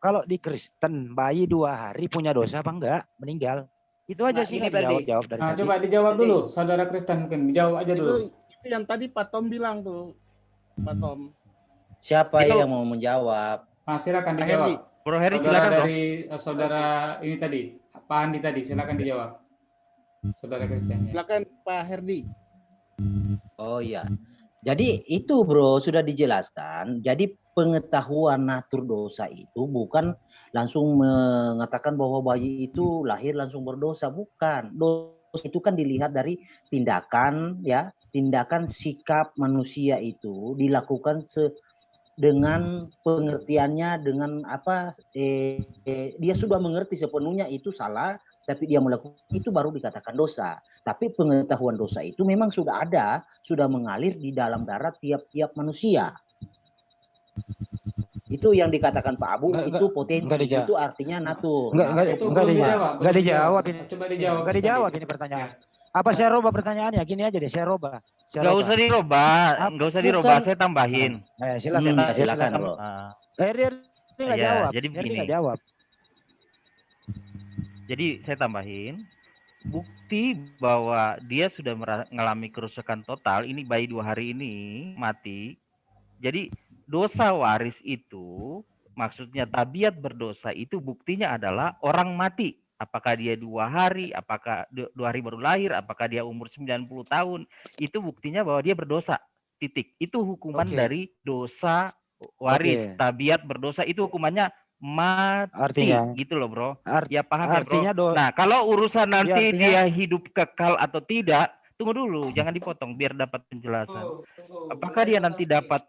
Kalau di Kristen bayi 2 hari punya dosa apa enggak? Meninggal. Itu aja Nah, sih gini, nggak Ferdi. dijawab dari tadi. Coba dijawab dulu, saudara Kristen mungkin dijawab aja dulu. Itu yang tadi Pak Tom bilang tuh, Pak Tom. Siapa Itu- yang mau menjawab? Silakan Pak dijawab. Heri. Bro Heri Saudara silakan, Bro. dari saudara ini tadi, Pak Andi tadi, silakan dijawab. Saudara Kristen. Ya. Silakan Pak Herdi. Oh iya. Jadi itu bro sudah dijelaskan. Jadi pengetahuan natur dosa itu bukan langsung mengatakan bahwa bayi itu lahir langsung berdosa, bukan. Dosa itu kan dilihat dari tindakan ya, tindakan sikap manusia itu dilakukan dengan pengertiannya, dengan apa dia sudah mengerti sepenuhnya itu salah, tapi dia melakukan itu baru dikatakan dosa. Tapi pengetahuan dosa itu memang sudah ada, sudah mengalir di dalam darah tiap-tiap manusia. Itu yang dikatakan Pak Abu, itu potensi, itu artinya natur. Enggak dijawab ini. Coba dijawab. Enggak dijawab ini pertanyaan. Apa saya rubah pertanyaannya? Gini aja deh, saya rubah. Enggak usah dirubah, saya tambahin. Silakan, Bro. Dia enggak Ya, jawab. jadi Dia begini. enggak jawab. Jadi saya tambahin, bukti bahwa dia sudah mengalami kerusakan total, ini bayi 2 hari ini mati. Jadi dosa waris itu, maksudnya tabiat berdosa itu buktinya adalah orang mati. Apakah dia 2 hari, apakah 2 hari baru lahir, apakah dia umur 90 tahun, itu buktinya bahwa dia berdosa. Titik. Itu hukuman dari dosa waris. Tabiat berdosa itu hukumannya mati. Artinya, gitu loh, Bro. Ya paham artinya ya, Bro? Nah, kalau urusan nanti dia hidup kekal atau tidak, tunggu dulu, jangan dipotong biar dapat penjelasan. Apakah dia nanti dapat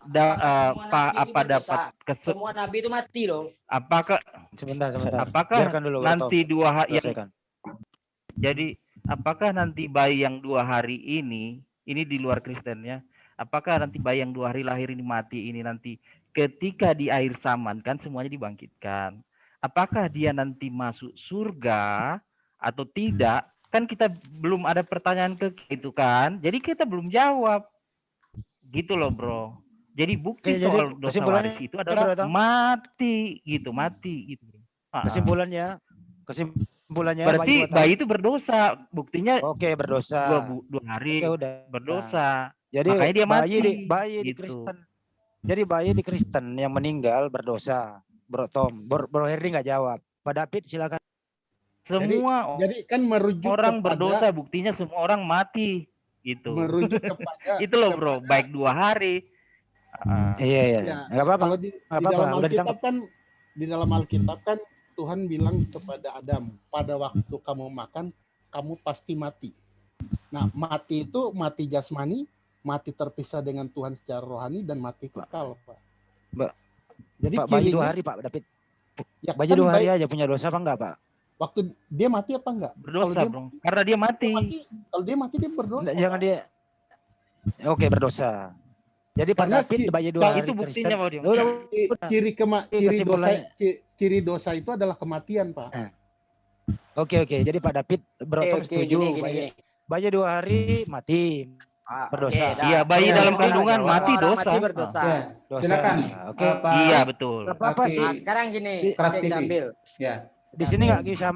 dapat semua nabi itu mati loh. Apakah sebentar. Apakah Biarkan dulu, nanti 2 hari selesaikan. Jadi apakah nanti bayi yang 2 hari ini di luar Kristennya, apakah nanti bayi yang 2 hari lahir ini mati ini nanti ketika di akhir zaman kan semuanya dibangkitkan, apakah dia nanti masuk surga atau tidak? Kan kita belum ada pertanyaan ke itu kan, jadi kita belum jawab gitu loh, Bro. Jadi bukti Oke, jadi soal dosa waris itu adalah mati gitu. Kesimpulannya berarti bayi itu berdosa, buktinya oke berdosa. 2 hari Oke, udah berdosa. Jadi Makanya dia mati bayi di gitu. Kristen. Jadi bayi di Kristen yang meninggal berdosa. Bro Tom, Bro Herdi nggak jawab. Pak David silakan. Semua Jadi kan merujuk orang kepada, berdosa, buktinya semua orang mati gitu. Merujuk kepada itu loh bro, baik 2 hari. Iya. Nggak apa-apa. Kalau di dalam Alkitab kan, Tuhan bilang kepada Adam, pada waktu kamu makan, kamu pasti mati. Nah, mati itu mati jasmani, mati terpisah dengan Tuhan secara rohani, dan mati kekal, Pak. Jadi Pak, bayi 2 hari, Pak David. Ya, bayi kan 2 hari aja punya dosa apa enggak, Pak? Waktu dia mati apa enggak? Berdosa, bro. Karena dia mati. Kalau dia mati, dia berdosa. Jangan dia. Oke, berdosa. Jadi Pak David bayi 2 hari itu buktinya, Pak. Ciri dosa itu adalah kematian, Pak. Oke. Jadi Pak David setuju. Bayi 2 hari mati. Berdosa. Iya, bayi dalam kandungan mati dosa. Mati berdosa. Silakan. Oke. Iya, betul. Apa sih? Nah, sekarang gini, Keras TV. ambil. Ya. Di sini nggak bisa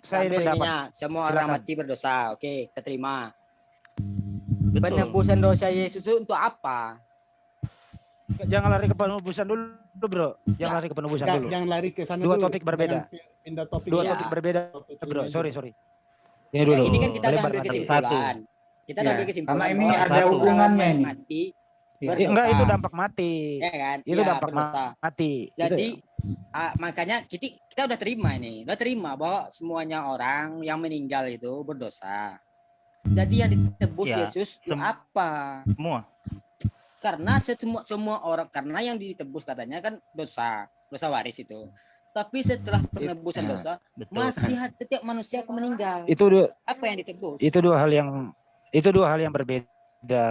saya pendapat. Semua orang mati berdosa. Oke, kita terima. Betul. Penebusan dosa Yesus itu untuk apa? Jangan lari ke penebusan dulu, bro. Jangan lari ke penebusan dulu. Jangan lari ke sana. Dua topik berbeda. Pindah topik. Dua topik berbeda, bro. Sorry. Ini dulu. Ini kan kita ambil kesimpulan. Kita ambil kesimpulan. Karena ini ada hubungannya ini. Mati. Enggak, itu dampak mati. Ya kan? Itu dampak berdosa. mati. Jadi makanya kita udah terima ini. Udah terima bahwa semuanya orang yang meninggal itu berdosa. Jadi yang ditebus Yesus itu apa? Semua. Karena semua orang, karena yang ditebus katanya kan dosa waris itu. Tapi setelah penebusan dosa, masih setiap manusia akan meninggal. Apa yang ditebus? Itu dua hal yang berbeda.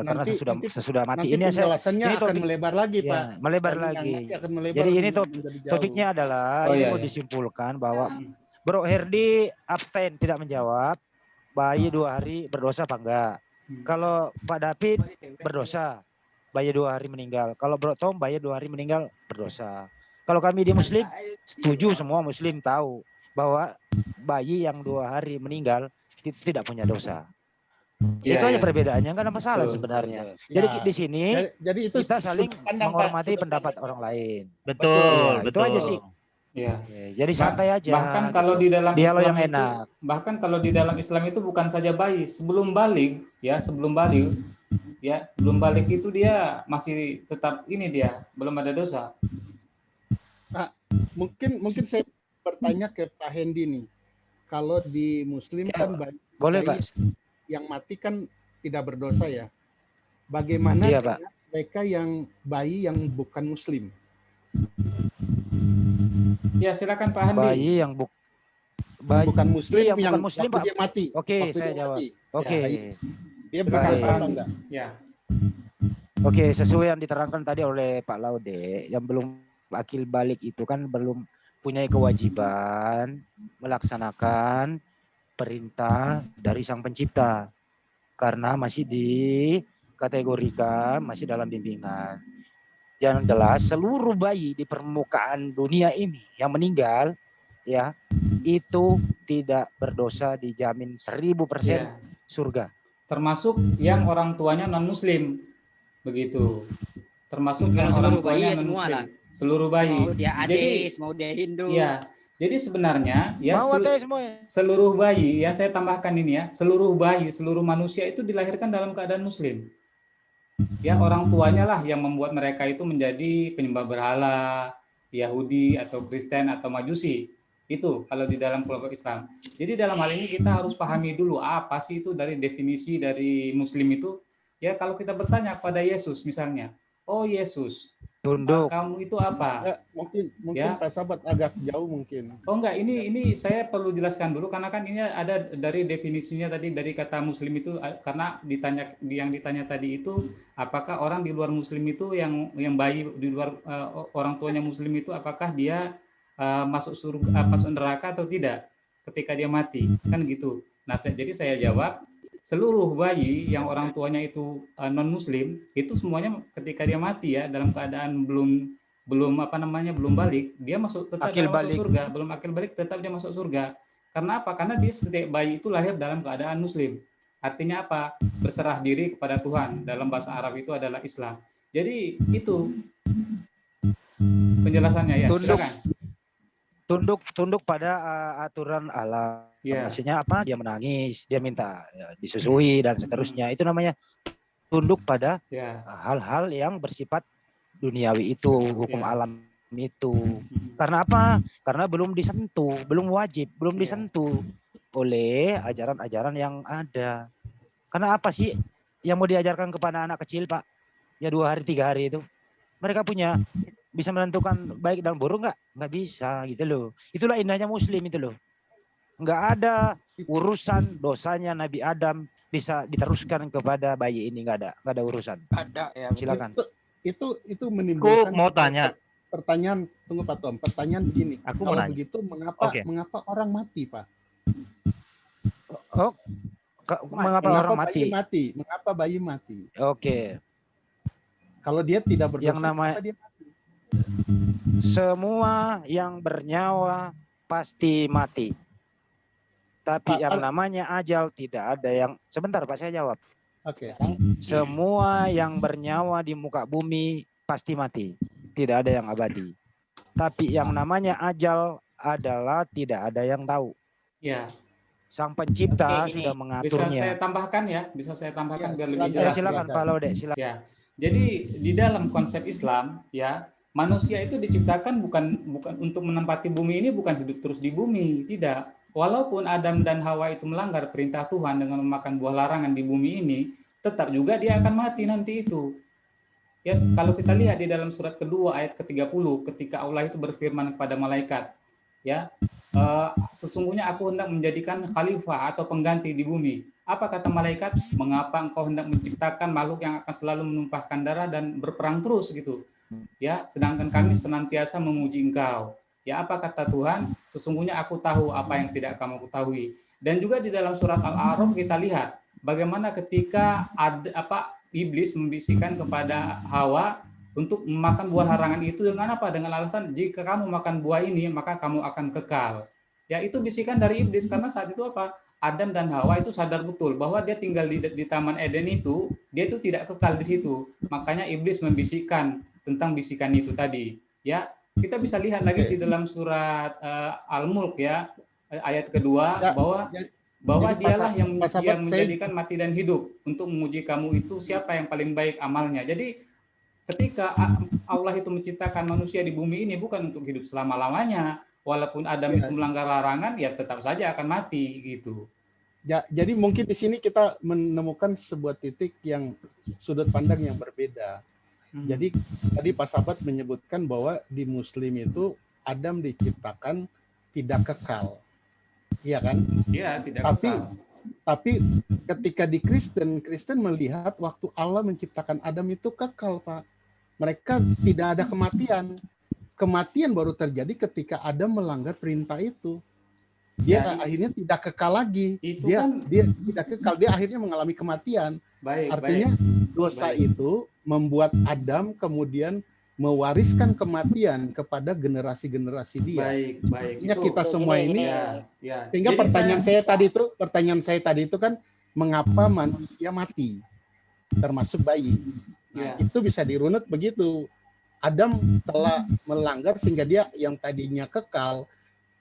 Karena sesudah mati ini akan melebar lagi, Pak. Melebar lagi. Jadi ini topiknya adalah mau disimpulkan bahwa Bro Herdi abstain, tidak menjawab. Bayi 2 hari berdosa apa enggak? Kalau Pak David berdosa, bayi 2 hari meninggal. Kalau Bro Tom, bayi 2 hari meninggal berdosa. Kalau kami di Muslim, setuju, semua Muslim tahu bahwa bayi yang 2 hari meninggal itu tidak punya dosa. Itu aja perbedaannya, nggak ada masalah sebenarnya. Jadi di sini kita saling menghormati pendapat orang lain. Betul. Itu aja sih. Ya. Jadi santai aja. Bahkan kalau di dalam Islam yang enak. Bahkan kalau di dalam Islam itu bukan saja bayi, sebelum balik itu dia masih tetap dia belum ada dosa. Nah, mungkin saya bertanya ke Pak Hendi nih. Kalau di Muslim kan bayi yang mati kan tidak berdosa ya. Bagaimana dengan mereka yang bayi yang bukan Muslim? Ya, silakan Pak Handi. Bayi yang bukan Muslim yang bukan Muslim, Pak. Dia mati. Oke, saya jawab. Oke. Dia berdosa apa enggak? Ya. Oke, sesuai yang diterangkan tadi oleh Pak Laude, yang belum akil balik itu kan belum punya kewajiban melaksanakan perintah dari Sang Pencipta karena masih dikategorikan masih dalam bimbingan. Yang jelas seluruh bayi di permukaan dunia ini yang meninggal itu tidak berdosa, dijamin 1000% surga. Termasuk yang orang tuanya non Muslim, begitu. Termasuk yang orang tuanya non Muslim. Seluruh bayi. Mau dia ateis, mau dia Hindu. Ya. Jadi sebenarnya semua. Seluruh bayi, saya tambahkan ini seluruh bayi, seluruh manusia itu dilahirkan dalam keadaan Muslim. Ya, orang tuanya lah yang membuat mereka itu menjadi penyembah berhala, Yahudi atau Kristen atau Majusi. Itu kalau di dalam kelompok Islam. Jadi dalam hal ini kita harus pahami dulu apa sih itu dari definisi dari Muslim itu. Ya, kalau kita bertanya kepada Yesus misalnya, oh Yesus, tunduk. Kamu itu apa? Ya, mungkin Pak Sahabat agak jauh mungkin. Oh enggak, ini saya perlu jelaskan dulu karena kan ini ada dari definisinya tadi dari kata Muslim itu, karena yang ditanya tadi itu apakah orang di luar Muslim itu yang bayi di luar orang tuanya Muslim itu apakah dia masuk surga, masuk neraka atau tidak ketika dia mati, kan gitu. Nah, jadi saya jawab seluruh bayi yang orang tuanya itu non muslim itu semuanya ketika dia mati ya dalam keadaan belum balik, dia tetap masuk surga, belum akil balik tetap dia masuk surga. Karena apa? Karena dia setiap bayi itu lahir dalam keadaan muslim. Artinya apa? Berserah diri kepada Tuhan. Dalam bahasa Arab itu adalah Islam. Jadi itu penjelasannya ya. Tunduk pada aturan alam. Maksudnya apa? Dia menangis, dia minta disusui dan seterusnya. Itu namanya tunduk pada hal-hal yang bersifat duniawi itu, hukum alam itu. Karena apa? Karena belum disentuh, belum wajib, belum disentuh oleh ajaran-ajaran yang ada. Karena apa sih yang mau diajarkan kepada anak kecil, Pak? Ya 2 hari 3 hari itu. Mereka bisa menentukan baik dan buruk nggak bisa gitu loh. Itulah indahnya muslim itu loh. Nggak ada urusan dosanya Nabi Adam bisa diteruskan kepada bayi ini, nggak ada urusan. Ada ya. Silakan. Itu menimbulkan mau tanya pertanyaan. Tunggu Pak Tom, pertanyaan begini. Aku kalau begitu mengapa orang mati, Pak? Mengapa orang mati? Mengapa bayi mati? Oke. Kalau dia tidak berdosa, yang namanya dia mati? Semua yang bernyawa pasti mati. Tapi yang namanya ajal tidak ada yang... Sebentar Pak, saya jawab. Oke. Semua yang bernyawa di muka bumi pasti mati. Tidak ada yang abadi. Tapi yang namanya ajal adalah tidak ada yang tahu. Ya. Sang pencipta sudah mengaturnya. Bisa saya tambahkan ya? Bisa saya tambahkan biar lebih jelas. Silakan Pak Laude, silakan. Ya. Jadi di dalam konsep Islam ya, manusia itu diciptakan bukan untuk menempati bumi ini, bukan hidup terus di bumi, tidak. Walaupun Adam dan Hawa itu melanggar perintah Tuhan dengan memakan buah larangan di bumi ini, tetap juga dia akan mati nanti itu. Ya, kalau kita lihat di dalam surat kedua ayat ke-30 ketika Allah itu berfirman kepada malaikat, ya, sesungguhnya aku hendak menjadikan khalifah atau pengganti di bumi. Apa kata malaikat? Mengapa engkau hendak menciptakan makhluk yang akan selalu menumpahkan darah dan berperang terus gitu? Ya, sedangkan kami senantiasa memuji engkau. Ya, apa kata Tuhan? Sesungguhnya aku tahu apa yang tidak kamu ketahui. Dan juga di dalam surat Al-A'raf kita lihat bagaimana ketika iblis membisikkan kepada Hawa untuk memakan buah larangan itu dengan apa? Dengan alasan jika kamu makan buah ini maka kamu akan kekal. Ya, itu bisikan dari iblis karena saat itu apa? Adam dan Hawa itu sadar betul bahwa dia tinggal di Taman Eden itu, dia itu tidak kekal di situ. Makanya iblis membisikkan tentang bisikan itu tadi. Ya, kita bisa lihat lagi di dalam surat Al-Mulk ya, ayat kedua bahwa dialah yang menjadikan mati dan hidup untuk menguji kamu itu siapa yang paling baik amalnya. Jadi ketika Allah itu menciptakan manusia di bumi ini bukan untuk hidup selama-lamanya. Walaupun Adam itu melanggar larangan, ya tetap saja akan mati gitu. Ya, jadi mungkin di sini kita menemukan sebuah titik yang sudut pandang yang berbeda. Jadi tadi Pak Sahabat menyebutkan bahwa di Muslim itu Adam diciptakan tidak kekal, iya kan? Iya, tidak kekal. Tapi ketika di Kristen melihat waktu Allah menciptakan Adam itu kekal, Pak. Mereka tidak ada kematian. Kematian baru terjadi ketika Adam melanggar perintah itu. Dia akhirnya tidak kekal lagi. Dia tidak kekal. Dia akhirnya mengalami kematian. Artinya dosa itu membuat Adam kemudian mewariskan kematian kepada generasi-generasi dia. Baik. Kita semua ini. Sehingga pertanyaan saya tadi itu kan mengapa manusia mati, termasuk bayi. Nah, itu bisa dirunut begitu. Adam telah melanggar sehingga dia yang tadinya kekal,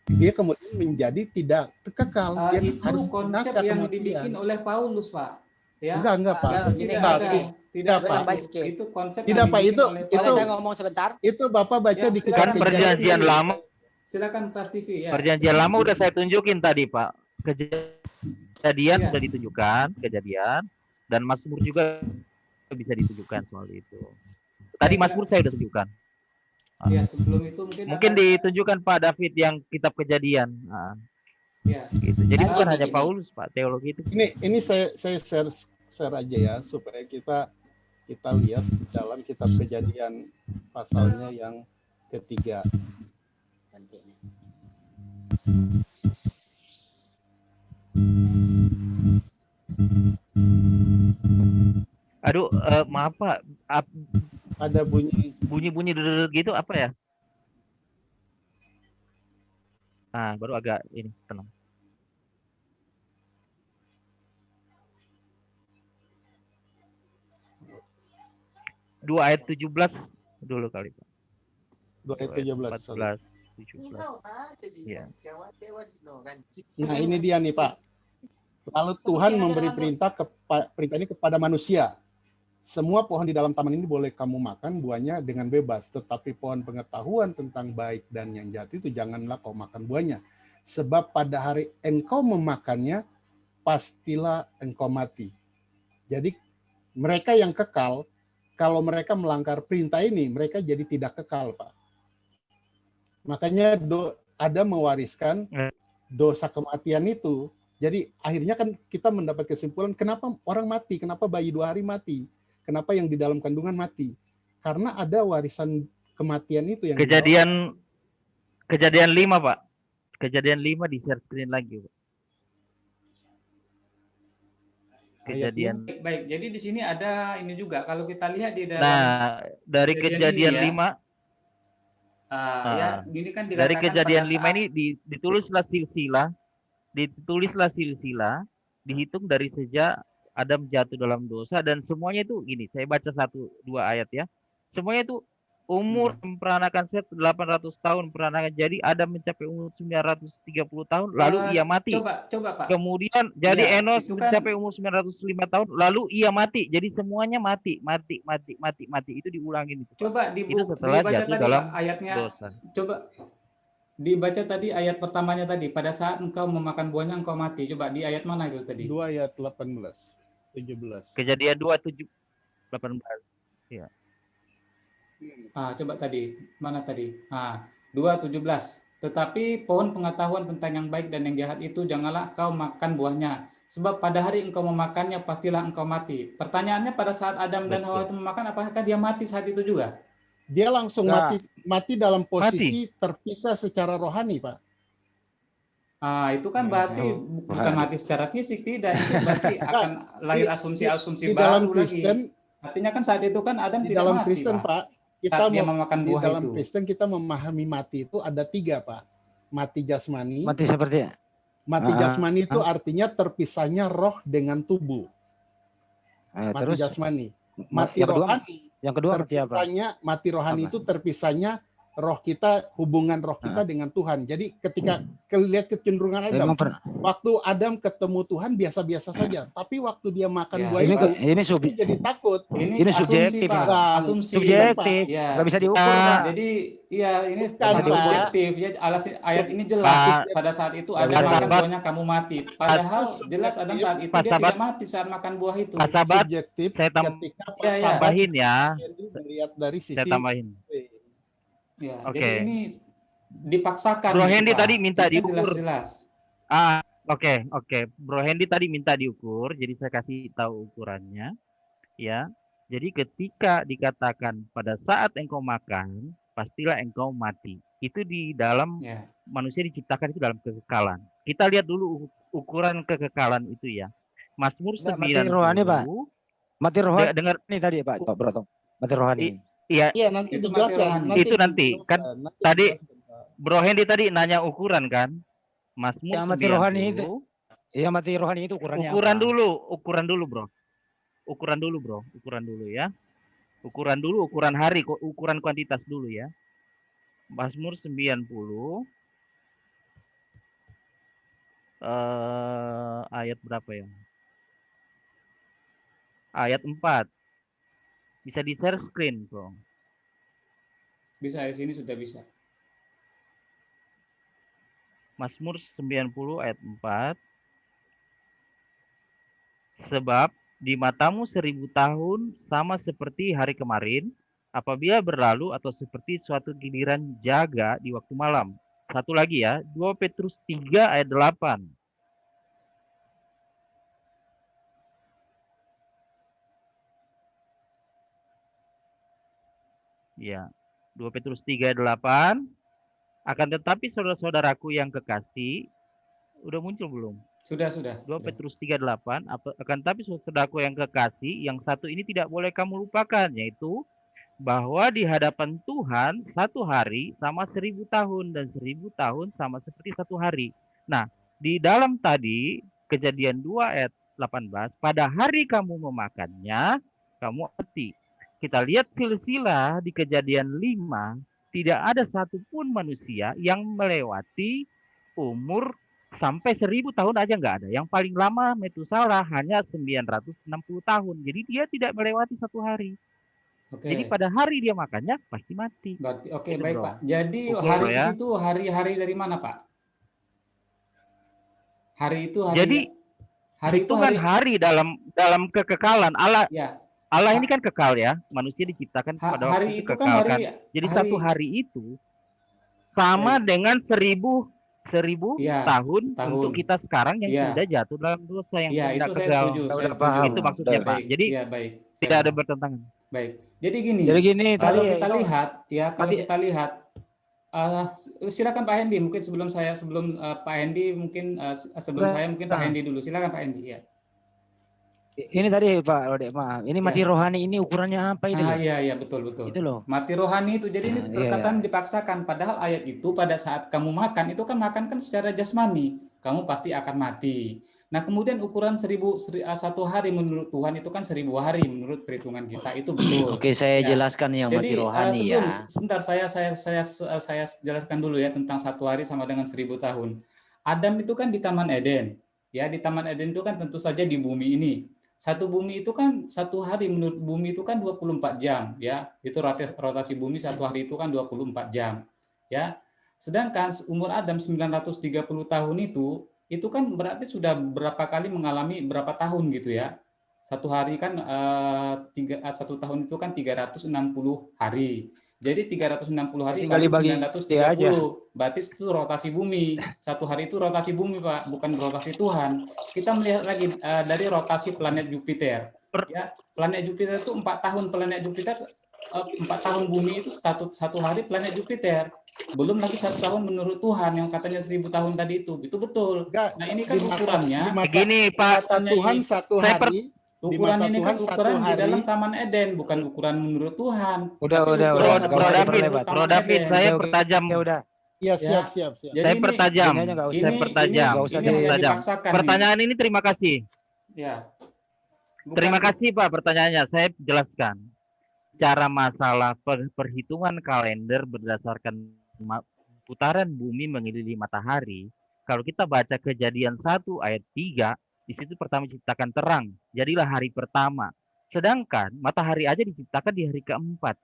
dia kemudian menjadi tidak kekal. Dia itu harus konsep yang dibikin oleh Paulus, Pak. Ya? Enggak, Pak. Tidak, Pak. Itu konsep yang dibikin oleh Paulus. Boleh saya ngomong sebentar? Itu Bapak baca di kitab Perjanjian Lama. Silakan Trans TV ya. Perjanjian Lama udah saya tunjukin tadi, Pak. Kejadian sudah ditunjukkan, kejadian, dan Mazmur juga bisa ditunjukkan soal itu. Tadi Mazmur saya sudah tunjukkan. Ya, sebelum itu mungkin ditunjukkan Pak David yang kitab Kejadian. Ya. Gitu. Jadi bukan hanya Paulus, Pak, teologi itu. Ini saya share aja ya supaya kita lihat dalam kitab Kejadian pasalnya yang ketiga. Aduh, maaf Pak. Ada bunyi gitu apa ya? Nah, baru agak ini tenang. Dua ayat 17 dulu kali Pak. 2 ayat 17. 17. Ya. Nah ini dia nih Pak. Lalu Tuhan memberi perintah ini kepada manusia. Semua pohon di dalam taman ini boleh kamu makan buahnya dengan bebas. Tetapi pohon pengetahuan tentang baik dan yang jahat itu janganlah kau makan buahnya. Sebab pada hari engkau memakannya, pastilah engkau mati. Jadi mereka yang kekal, kalau mereka melanggar perintah ini, mereka jadi tidak kekal, Pak. Makanya Adam mewariskan dosa kematian itu. Jadi akhirnya kan kita mendapat kesimpulan, kenapa orang mati, kenapa bayi 2 hari mati, kenapa yang di dalam kandungan mati. Karena ada warisan kematian itu yang Kejadian 5, Pak. Kejadian 5 di share screen lagi, Pak. Kejadian. Baik, jadi di sini ada ini juga kalau kita lihat di dalam dari kejadian 5 ya, ini kan dari kejadian 5 ini ditulislah silsilah, dihitung dari sejak Adam jatuh dalam dosa, dan semuanya itu gini, saya baca 1-2 ayat ya. Semuanya itu umur peranakan Set 800 tahun peranakan. Jadi Adam mencapai umur 930 tahun, lalu ia mati. Coba Pak. Kemudian jadi Enos mencapai umur 905 tahun, lalu ia mati. Jadi semuanya mati. Itu diulangin. Coba itu setelah jatuh tadi, dalam Pak, ayatnya. Dosa. Coba dibaca tadi ayat pertamanya tadi, pada saat engkau memakan buahnya engkau mati. Coba di ayat mana itu tadi? 2 ayat 18, 17. Kejadian 2:18. Ya. Coba tadi, mana tadi? 2:17. Tetapi pohon pengetahuan tentang yang baik dan yang jahat itu janganlah kau makan buahnya, sebab pada hari engkau memakannya pastilah engkau mati. Pertanyaannya, pada saat Adam dan Hawa itu memakan, apakah dia mati saat itu juga? Dia langsung mati dalam posisi terpisah secara rohani, Pak. Itu kan berarti bukan mati secara fisik, tidak. Itu berarti akan lahir asumsi-asumsi baru lagi. Artinya kan saat itu kan Adam tidak dalam mati, Kristen, Pak. Kita memakan buah dalam Kristen kita memahami mati itu ada 3, Pak. Mati jasmani. Mati seperti mati jasmani itu artinya terpisahnya roh dengan tubuh. Mati terus jasmani. Mati rohani. Yang kedua mati apa? Mati rohani itu terpisahnya roh kita, hubungan roh kita dengan Tuhan. Jadi ketika lihat kecenderungan Adam, waktu Adam ketemu Tuhan biasa-biasa saja, tapi waktu dia makan buah ini jadi takut. Ini subjektif, asumsi. Subjektif, nggak bisa diukur, Pak. Jadi ini subjektif. Ya, ayat ini jelas. Pada saat itu Adam makan buahnya kamu mati. Padahal jelas Adam saat itu dia tidak mati saat makan buah itu. Subjektif. Saya tambahin ya. Dilihat dari sisi. Saya tambahin. Ya, jadi ini dipaksakan. Bro Hendy tadi minta diukur. Jelas. Oke. Bro Hendy tadi minta diukur, jadi saya kasih tahu ukurannya. Ya. Jadi ketika dikatakan pada saat engkau makan, pastilah engkau mati. Itu di dalam manusia diciptakan itu dalam kekekalan. Kita lihat dulu ukuran kekekalan itu ya. Mazmur 90. Mati rohani, Pak. Mati rohani. Dengar ini tadi, Pak. Bro, mati rohani. Iya, nanti dijelaskan. Itu nanti kan tadi Bro Hendy tadi nanya ukuran kan? Mazmur mati rohani itu. Iya, mati rohani itu ukurannya. Ukuran dulu, Bro. Ukuran dulu ya. Ukuran hari, ukuran kuantitas dulu ya. Mazmur 90 ayat berapa ya? Ayat 4. Bisa di-share screen, Bro. Bisa, di sini sudah bisa. Mazmur 90 ayat 4. Sebab di matamu 1000 tahun sama seperti hari kemarin, apabila berlalu, atau seperti suatu giliran jaga di waktu malam. Satu lagi ya, 2 Petrus 3 ayat 8. Ya, 2 Petrus 3 ayat 8. Akan tetapi saudara-saudaraku yang kekasih, udah muncul belum? Sudah. 2 Petrus 3:8, akan tapi saudaraku yang kekasih, yang satu ini tidak boleh kamu lupakan, yaitu bahwa di hadapan Tuhan 1 hari sama 1000 tahun dan 1000 tahun sama seperti 1 hari. Nah, di dalam tadi Kejadian 2 ayat 18, pada hari kamu memakannya, kamu mati. Kita lihat silsilah di Kejadian 5, tidak ada satupun manusia yang melewati umur sampai 1000 tahun aja nggak ada. Yang paling lama Metusalah hanya 960 tahun. Jadi dia tidak melewati 1 hari. Jadi pada hari dia makannya pasti mati. Berarti baik, Pak. Jadi hari di situ hari-hari dari mana, Pak? Hari itu hari. Jadi hari itu kan hari dalam kekekalan Allah. Ya. Allah ini kan kekal ya, manusia diciptakan pada hari waktu itu kekal kan. Jadi 1 hari itu sama dengan 1000 tahun untuk kita sekarang yang sudah jatuh dalam dosa yang tidak kekal. Itu maksudnya Pak. Jadi tidak ada bertentangan. Baik. Jadi gini kalau kita lihat silakan Pak Hendi, mungkin sebelum Pak Hendi mungkin Pak Hendi dulu. Silakan Pak Hendi ya. Ini tadi Pak Lode, maaf. Ini mati rohani ini ukurannya apa itu? Iya betul. Itu loh. Mati rohani itu jadi ini terkesan dipaksakan, padahal ayat itu pada saat kamu makan itu kan makan kan secara jasmani, kamu pasti akan mati. Nah, kemudian ukuran 1 hari menurut Tuhan itu kan 1000 hari menurut perhitungan kita, itu betul. Oke, saya jelaskan yang mati rohani ya. Sebentar saya jelaskan dulu ya tentang 1 hari sama dengan 1000 tahun. Adam itu kan di Taman Eden. Ya, di Taman Eden itu kan tentu saja di bumi ini. Satu bumi itu kan 1 hari menurut bumi itu kan 24 jam ya. Itu rotasi bumi 1 hari itu kan 24 jam. Ya. Sedangkan umur Adam 930 tahun itu kan berarti sudah berapa kali mengalami berapa tahun gitu ya. 1 hari kan 1 tahun itu kan 360 hari. Jadi 360 hari kali 930, berarti itu rotasi bumi. 1 hari itu rotasi bumi, Pak, bukan rotasi Tuhan. Kita melihat lagi dari rotasi planet Jupiter. Ya, planet Jupiter itu 4 tahun planet Jupiter, 4 tahun bumi itu satu hari planet Jupiter. Belum lagi 1 tahun menurut Tuhan yang katanya 1000 tahun tadi itu betul. Nah, ini kan ukurannya. Begini, Pak, Tuhan 1 hari. Ukuran ini kan ukuran di dalam Taman Eden, bukan ukuran menurut Tuhan. Udah. Bro David, saya pertajam. Iya, siap. Saya pertajam. Pertanyaan ini terima kasih. Ya. Terima kasih Pak pertanyaannya. Saya jelaskan. Cara masalah perhitungan kalender berdasarkan putaran bumi mengelilingi matahari. Kalau kita baca Kejadian 1 ayat 3, di situ pertama diciptakan terang, jadilah hari pertama. Sedangkan matahari aja diciptakan di hari keempat.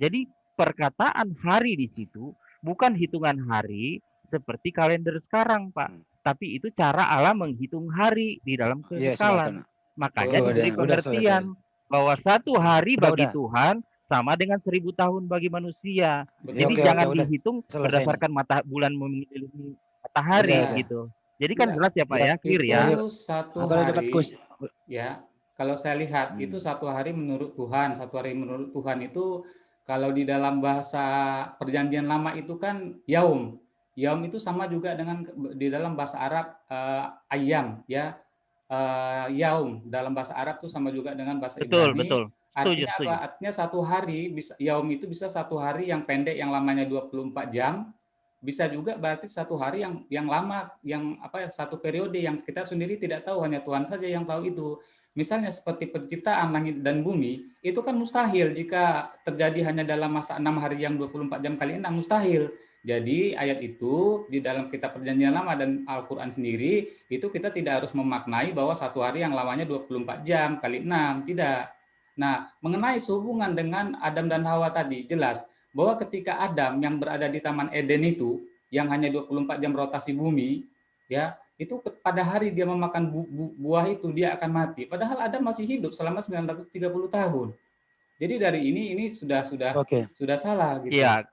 Jadi perkataan hari di situ bukan hitungan hari seperti kalender sekarang, Pak. Tapi itu cara Allah menghitung hari di dalam kekekalan. Makanya diberi pengertian bahwa 1 hari bagi Tuhan sama dengan 1000 tahun bagi manusia. Jadi jangan dihitung berdasarkan bulan mengelilingi matahari gitu. Jadi kan jelas ya Pak ya, clear ya. Itu 1 hari, ya. Kalau saya lihat itu 1 hari menurut Tuhan, 1 hari menurut Tuhan itu kalau di dalam bahasa Perjanjian Lama itu kan yaum. Yaum itu sama juga dengan di dalam bahasa Arab ayam, ya. Yaum dalam bahasa Arab itu sama juga dengan bahasa Ibrani. Betul. Artinya apa? Artinya 1 hari yaum itu bisa 1 hari yang pendek yang lamanya 24 jam. Bisa juga berarti 1 hari yang lama, yang satu periode yang kita sendiri tidak tahu, hanya Tuhan saja yang tahu itu. Misalnya seperti penciptaan langit dan bumi, itu kan mustahil jika terjadi hanya dalam masa 6 hari yang 24 jam kali 6, mustahil. Jadi ayat itu di dalam kitab Perjanjian Lama dan Al-Quran sendiri, itu kita tidak harus memaknai bahwa 1 hari yang lamanya 24 jam kali 6, tidak. Nah, mengenai sehubungan dengan Adam dan Hawa tadi, jelas bahwa ketika Adam yang berada di Taman Eden itu yang hanya 24 jam rotasi bumi, ya, itu pada hari dia memakan buah itu dia akan mati. Padahal Adam masih hidup selama 930 tahun. Jadi dari ini sudah salah gitu. Iya.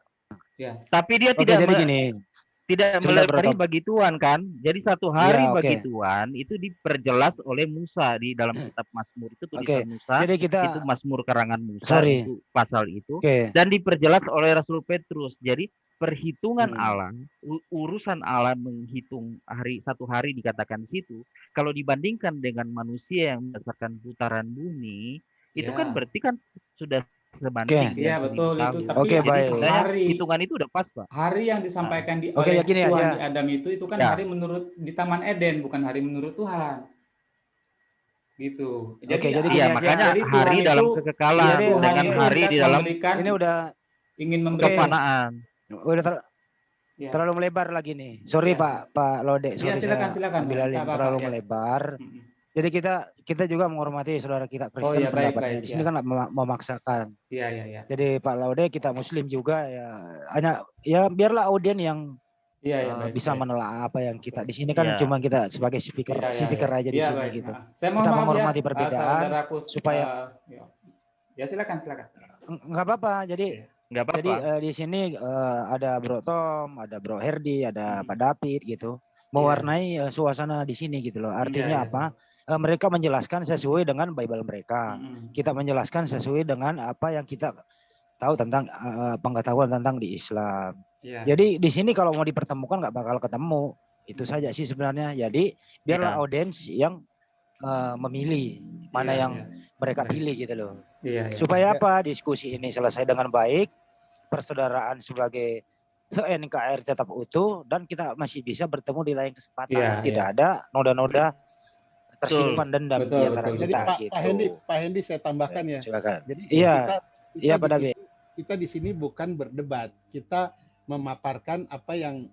Ya. Tapi dia tidak melebari bagi Tuhan kan. Jadi 1 hari bagi Tuhan itu diperjelas oleh Musa di dalam kitab Mazmur itu tulisan Musa. Jadi itu Mazmur karangan Musa itu pasal itu dan diperjelas oleh Rasul Petrus. Jadi perhitungan Allah, urusan Allah menghitung satu hari dikatakan di situ, kalau dibandingkan dengan manusia yang berdasarkan putaran bumi, itu kan berarti kan sudah sebanding Iya betul itu, tapi jadi baik. sebenarnya hari hitungan itu udah pas, Pak. hari yang disampaikan Oke, oleh ya gini Tuhan aja. di Adam itu kan hari menurut di Taman Eden, bukan hari menurut Tuhan. Gitu. Jadi, jadi iya, gini makanya jadi hari Tuhan dalam itu, kekekalan iya, Tuhan dengan itu hari hendak di dalam memberikan, ini udah ingin memberikan kefanaan. udah terlalu melebar lagi nih. Sorry Iya, Pak Lode, Iya, sorry silakan, saya ambil Pak. alih, Nggak apa-apa, terlalu ya. melebar. Jadi kita juga menghormati saudara kita Kristen, iya, baik, pendapatnya baik, di sini ya. kan nggak memaksakan. Iya. Jadi Pak Laude kita Muslim juga ya, hanya ya biarlah audien yang Iya, baik, bisa baik. menelaah apa yang kita di sini kan Iya. cuma kita sebagai speaker aja di Iya, sini baik. gitu. Nah, saya mohon Kita maaf menghormati ya, perbedaan saudaraku, supaya ya silakan. nggak apa-apa. Jadi Nggak apa-apa. Jadi di sini ada Bro Tom, ada Bro Herdi, ada Pak David gitu, mewarnai suasana di sini gitu loh. Artinya apa? Mereka menjelaskan sesuai dengan Bible mereka. Kita menjelaskan sesuai dengan apa yang kita tahu tentang pengetahuan tentang di Islam. Jadi di sini kalau mau dipertemukan nggak bakal ketemu. Itu saja sih sebenarnya. Jadi biarlah audiens yang memilih mana yang mereka pilih gitu loh. Supaya apa? Diskusi ini selesai dengan baik. Persaudaraan sebagai se-NKRI tetap utuh dan kita masih bisa bertemu di lain kesempatan. Tidak ada noda-noda tersimpan dendam di antara kita. Jadi gitu. Pak Hendi saya tambahkan ya. Silakan. Jadi iya Pak David. Kita di sini bukan berdebat, kita memaparkan apa yang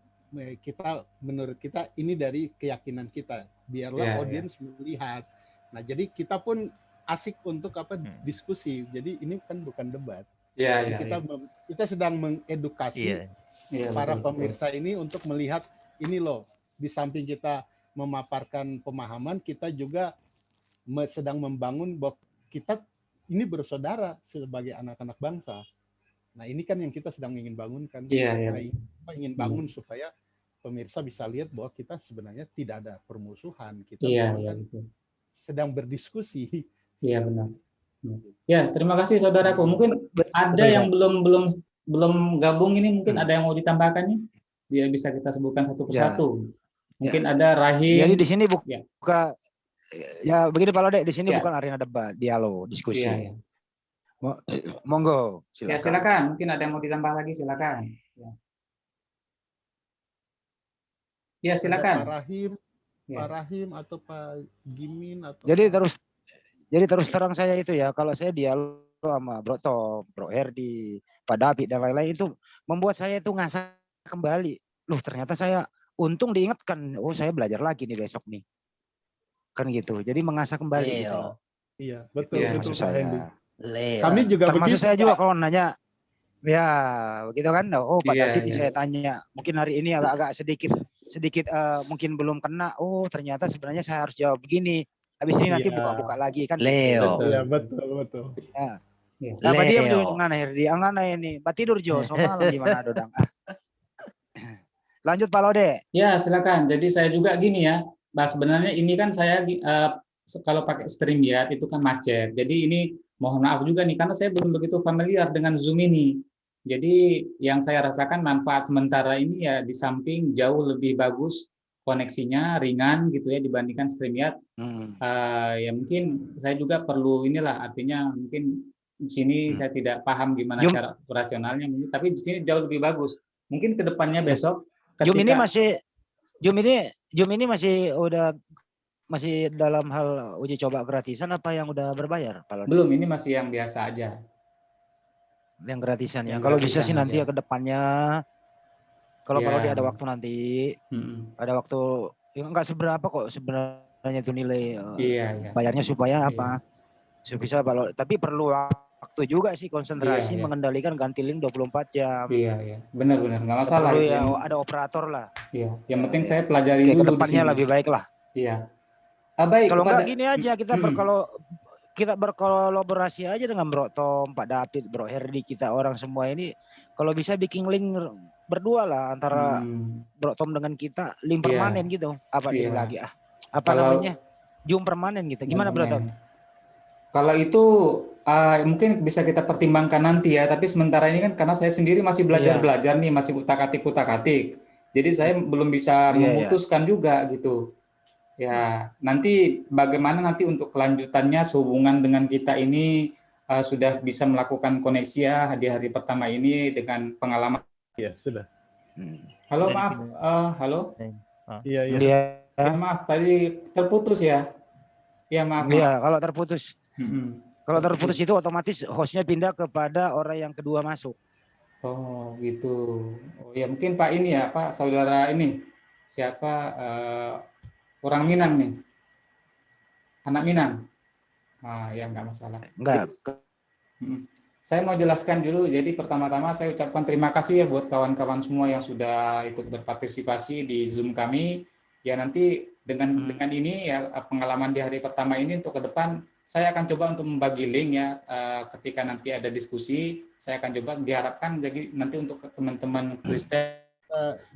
kita menurut kita ini dari keyakinan kita. Biarlah audiens melihat. Nah, jadi kita pun asik untuk diskusi. Jadi ini kan bukan debat. Kita sedang mengedukasi para pemirsa ini untuk melihat ini loh, di samping kita memaparkan pemahaman, kita juga sedang membangun bahwa kita ini bersaudara sebagai anak-anak bangsa. Nah ini kan yang kita sedang ingin bangunkan. Nah, kita ingin bangun supaya pemirsa bisa lihat bahwa kita sebenarnya tidak ada permusuhan. Kita sedang berdiskusi. Iya benar. Ya, terima kasih saudaraku. Mungkin ada yang belum gabung ini, mungkin ada yang mau ditambahkan nih. Dia bisa kita sebutkan satu persatu. Mungkin ada Rahim. Jadi di sini bukan begini Pak Lode, di sini bukan arena debat, dialog, diskusi. Monggo, silakan. Ya, silakan. Mungkin ada yang mau ditambah lagi, silakan. Ya, silakan. Pak Rahim atau Pak Gimin atau Jadi terus terang saya itu ya, kalau saya dialog sama Bro Tom, Bro Herdi, Pak David dan lain-lain itu membuat saya itu ngasah kembali. Loh ternyata saya untung diingatkan, oh saya belajar lagi nih besok nih. Kan gitu. Jadi mengasah kembali gitu. Iya, betul Pak Hendi. Kami juga termasuk begitu, saya juga kalau nanya ya begitu kan. Oh Pak David saya tanya, mungkin hari ini agak sedikit mungkin belum kena. Oh ternyata sebenarnya saya harus jawab begini. Habis ini nanti buka-buka lagi kan. Leo. Iya, betul. Ya. Apa diam juga angana ini. Mbak tidur Jo, soal gimana Dodang? Lanjut Pak Lode. Ya, silakan. Jadi saya juga gini ya. Sebenarnya ini kan saya kalau pakai StreamYard itu kan macet. Jadi ini mohon maaf juga nih karena saya belum begitu familiar dengan Zoom ini. Jadi yang saya rasakan manfaat sementara ini ya di samping jauh lebih bagus koneksinya, ringan gitu ya dibandingkan StreamYard. Ya mungkin saya juga perlu inilah, artinya mungkin di sini saya tidak paham gimana cara operasionalnya, tapi di sini jauh lebih bagus. Mungkin kedepannya besok ketika Zoom ini masih dalam hal uji coba gratisan apa yang udah berbayar? Belum, ini masih yang biasa aja. Yang gratisan ya. Kalau bisa sih nanti ya ke depannya. Kalau dia ada waktu nanti, ada waktu enggak seberapa kok sebenarnya itu nilai bayarnya supaya apa? Supaya tapi perlu waktu juga sih konsentrasi mengendalikan ganti link 24 jam. Iya. Benar enggak masalah itu. Ya, ada operator lah. Iya. Yang penting saya pelajari dulu ke depannya lebih baik lah. Iya. Baik, kalau enggak gini aja kita berkolaborasi aja dengan Bro Tom, Pak David, Bro Herdi, kita orang semua ini kalau bisa bikin link berdua lah antara Bro Tom dengan kita, link permanen gitu. Apa link lagi namanya? Zoom permanen gitu. Gimana Bro Tom? Kalau itu Mungkin bisa kita pertimbangkan nanti ya, tapi sementara ini kan karena saya sendiri masih belajar nih, masih utak-atik. Jadi saya belum bisa memutuskan juga gitu. Ya, nanti bagaimana nanti untuk kelanjutannya sehubungan dengan kita ini sudah bisa melakukan koneksi ya di hari pertama ini dengan pengalaman. Iya, sudah. Halo, maaf. Halo. Iya. Ya, maaf, tadi terputus ya. Ya, maaf. Iya, kalau terputus. Kalau terputus itu otomatis hostnya pindah kepada orang yang kedua masuk. Oh, gitu. Oh ya, mungkin Pak ini ya, Pak saudara ini. Siapa orang Minang nih? Anak Minang. Ya nggak masalah. Enggak. Saya mau jelaskan dulu. Jadi pertama-tama saya ucapkan terima kasih ya buat kawan-kawan semua yang sudah ikut berpartisipasi di Zoom kami. Ya nanti dengan ini ya pengalaman di hari pertama ini untuk ke depan saya akan coba untuk membagi link ya ketika nanti ada diskusi. Saya akan coba diharapkan jadi nanti untuk teman-teman Kristen.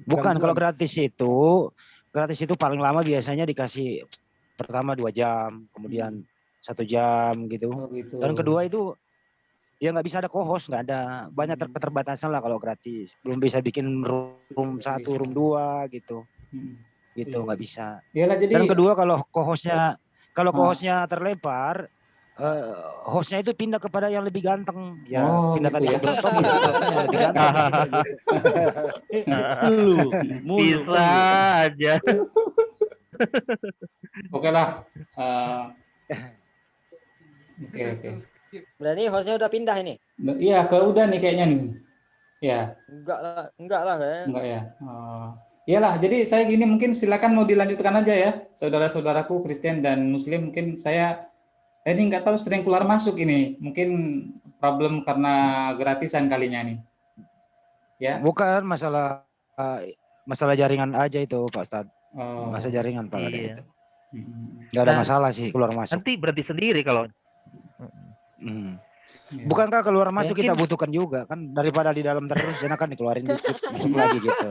Bukan, kalau gratis itu paling lama biasanya dikasih pertama 2 jam, kemudian 1 jam gitu. Oh, gitu. Dan kedua itu ya nggak bisa ada co-host, nggak ada, banyak keterbatasan lah kalau gratis. Belum bisa bikin room 1, room 2 gitu. Gitu nggak bisa. Yalah, jadi... Dan kedua kalau co-hostnya terlempar, hostnya itu pindah kepada yang lebih ganteng ya, pindah gitu tadi ya. ke Brotom ya, lebih ganteng. Bisa aja. Oke lah. Oke. Berarti hostnya udah pindah ini? Iya, udah nih kayaknya nih. Ya. Enggak lah kayaknya. Enggak ya. Iyalah, jadi saya gini mungkin silakan mau dilanjutkan aja ya, saudara-saudaraku Kristen dan Muslim. Mungkin saya ini nggak tahu sering keluar masuk ini, mungkin problem karena gratisan kalinya nih. Ya. Bukan masalah jaringan aja itu Pak Ustad. Masalah jaringan Pak. Iya. Nggak ada masalah sih keluar masuk. Nanti berhenti sendiri kalau. Bukankah keluar masuk kita butuhkan juga kan, daripada di dalam terus, enak kan dikeluarin dikit masuk lagi gitu.